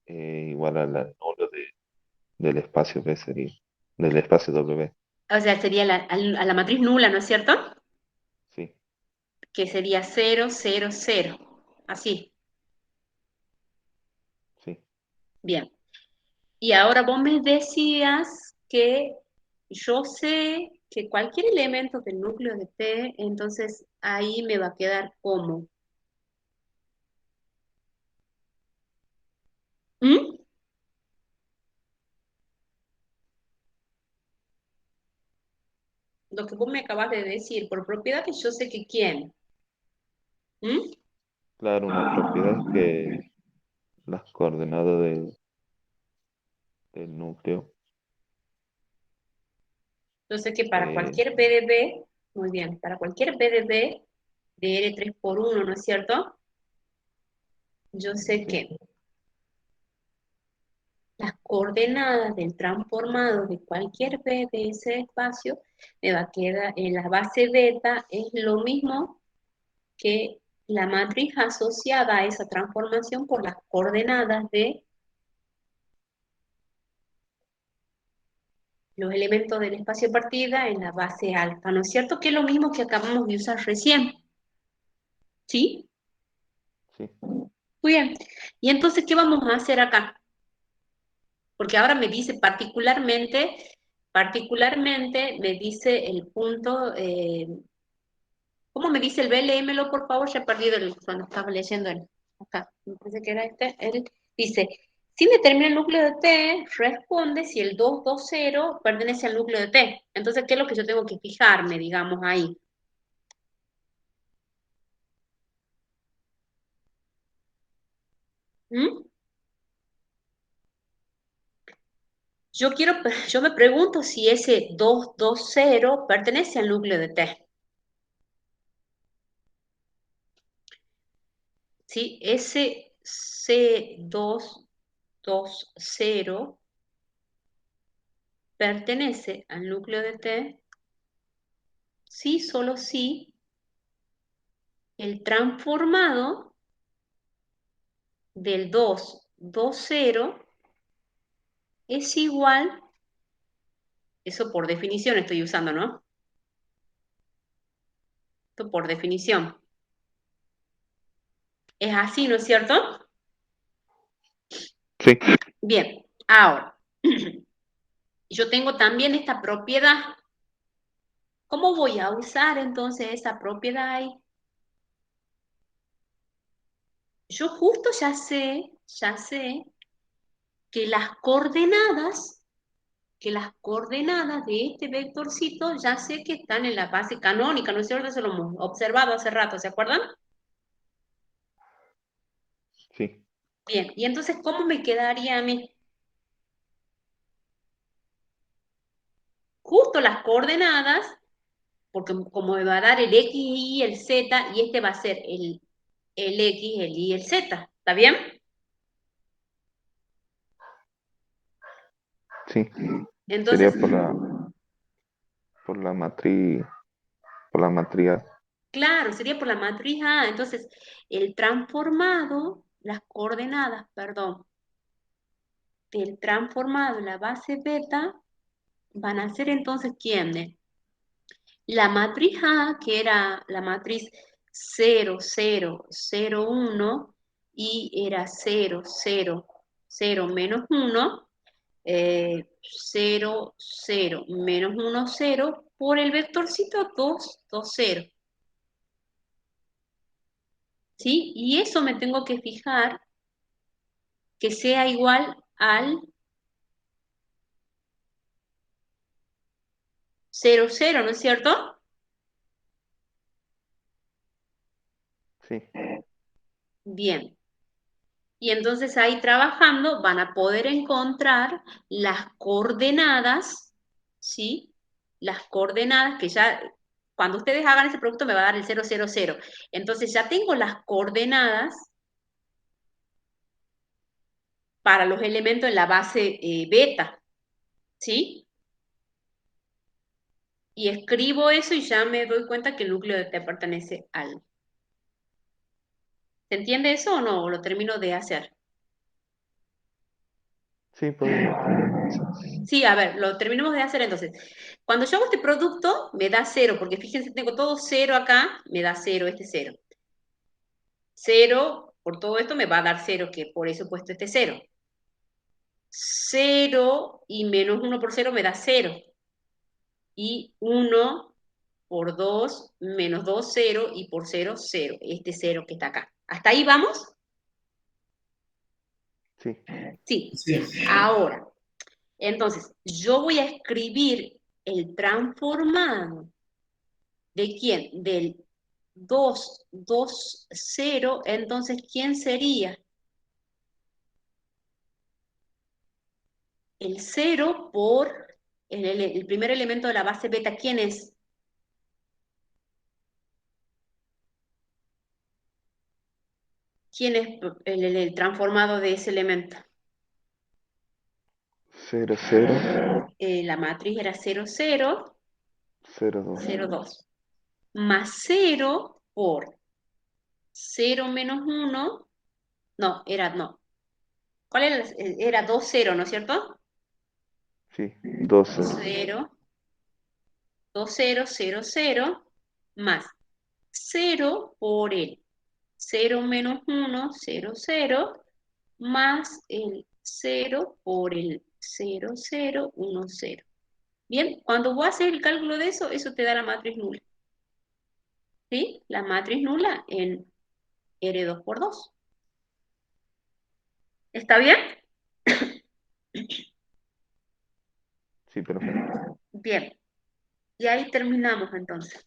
igual a la nulo del espacio B sería, del espacio W. O sea, sería a la matriz nula, ¿no es cierto? Sí, Que sería 0, 0, 0. Así. sí. Bien. Y ahora vos me decías que yo sé que cualquier elemento del núcleo de T, entonces ahí me va a quedar como. ¿Mm? Lo que vos me acabas de decir, por propiedad que yo sé que quién. ¿Mm? Claro, una propiedad es que las coordenadas del núcleo, Yo sé que para eh, cualquier B de B, muy bien, para cualquier B de R3 por 1, ¿no es cierto? Yo sé sí, que las coordenadas del transformado de cualquier B de ese espacio, me va a quedar en la base beta, es lo mismo que la matriz asociada a esa transformación por las coordenadas de los elementos del espacio de partida en la base alfa, ¿no es cierto? Que es lo mismo que acabamos de usar recién, ¿sí? Sí. Muy bien. Y entonces, ¿qué vamos a hacer acá? Porque ahora me dice particularmente me dice el punto, ¿cómo me dice el B? Léemelo, por favor, ya he perdido cuando estaba leyendo acá, me parece que era este, él dice, si me termina el núcleo de T, responde si el 220 pertenece al núcleo de T. Entonces, ¿qué es lo que yo tengo que fijarme, digamos, ahí? ¿Mm? Yo me pregunto si ese 220 pertenece al núcleo de T. ¿Sí? Ese C220 pertenece al núcleo de T, sí, solo si el transformado del 220 es igual, eso por definición estoy usando, ¿no? Esto por definición. Es así, ¿no es cierto? Sí. Bien, ahora, yo tengo también esta propiedad. ¿Cómo voy a usar entonces esa propiedad ahí? Yo justo ya sé que las coordenadas de este vectorcito ya sé que están en la base canónica, ¿no es cierto? Eso lo hemos observado hace rato, ¿se acuerdan? Sí. Bien, y entonces, ¿cómo me quedaría a mí? Justo las coordenadas, porque como me va a dar el X, Y, el Z, y este va a ser el X, el Y, el Z, ¿está bien? Sí. Entonces, Sería por la matriz, por la matriz A. claro, sería por la matriz A. Entonces, el transformado, las coordenadas, perdón, del transformado en la base beta van a ser entonces ¿quiénes? La matriz A, que era la matriz 0, 0, 0, 1 y era 0, 0, 0 menos 1, 0, 0 menos 1, 0 por el vectorcito 2, 2, 0. ¿Sí? Y eso me tengo que fijar que sea igual al 0, 0, ¿no es cierto? Sí. Bien. Y entonces ahí trabajando van a poder encontrar las coordenadas, ¿sí? Las coordenadas que ya, cuando ustedes hagan ese producto me va a dar el 0, 0, 0. Entonces ya tengo las coordenadas para los elementos en la base beta, ¿sí? Y escribo eso y ya me doy cuenta que el núcleo de T pertenece al. ¿Se entiende eso o no? ¿O lo termino de hacer? Sí, podemos terminar eso. Sí, a ver, lo terminamos de hacer entonces. Cuando yo hago este producto, me da 0, porque fíjense, tengo todo 0 acá, me da 0, este 0. 0, por todo esto me va a dar 0, que por eso he puesto este 0. 0 y menos 1 por 0 me da 0. Y 1 por 2 menos 2, 0, y por 0, 0. Este 0 que está acá. ¿Hasta ahí vamos? Sí. Sí. Sí. Ahora, entonces, yo voy a escribir el transformado. ¿De quién? Del 2, 2, 0. Entonces, ¿quién sería? El 0 por el primer elemento de la base beta. ¿Quién es? ¿Quién es el transformado de ese elemento? 0, 0, La matriz era 0, 0, 0, 2. 0, 2. Más 0 por 0 menos 1. No, no. ¿Cuál era? Era 2, 0, ¿no es cierto? Sí, 12. 0, 2, 0, 0, 0, más 0 por el 0 menos 1, 0, 0, más el 0 por el 0, 0, 1, 0. Bien, cuando vos haces el cálculo de eso, eso te da la matriz nula. ¿Sí? La matriz nula en R2 por 2. ¿Está bien? Sí, perfecto. Bien. Y ahí terminamos entonces.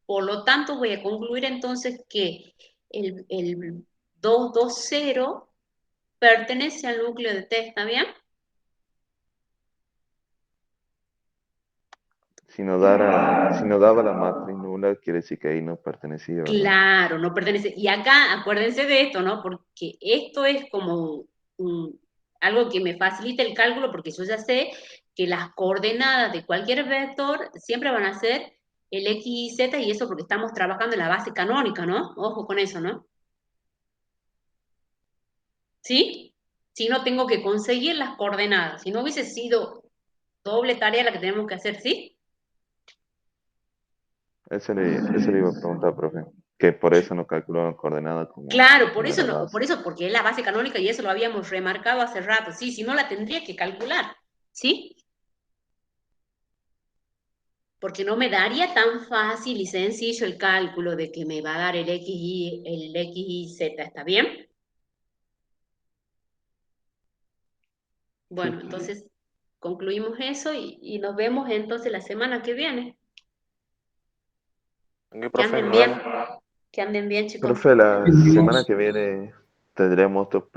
Por lo tanto, voy a concluir entonces que el 220 pertenece al núcleo de T, ¿está bien? Si no daba la matriz nula, quiere decir que ahí no pertenecía, ¿verdad? Claro, no pertenece. Y acá, acuérdense de esto, ¿no? Porque esto es como algo que me facilita el cálculo, porque yo ya sé que las coordenadas de cualquier vector siempre van a ser el X y Z, y eso porque estamos trabajando en la base canónica, ¿no? Ojo con eso, ¿no? ¿Sí? Si no tengo que conseguir las coordenadas, si no hubiese sido doble tarea la que tenemos que hacer, ¿sí? Eso le iba a preguntar, profe. Que por eso no calculó la coordenada Claro, por como eso la no, base. por eso, porque es la base canónica y eso lo habíamos remarcado hace rato, sí, si no la tendría que calcular, ¿sí? Porque no me daría tan fácil y sencillo el cálculo de que me va a dar el X y Z, ¿está bien? Sí. Bueno, entonces concluimos eso y nos vemos entonces la semana que viene. ¿Qué, Que profe? anden Nos bien, vemos. que anden bien, chicos. Profe, la semana Nos que viene tendremos otro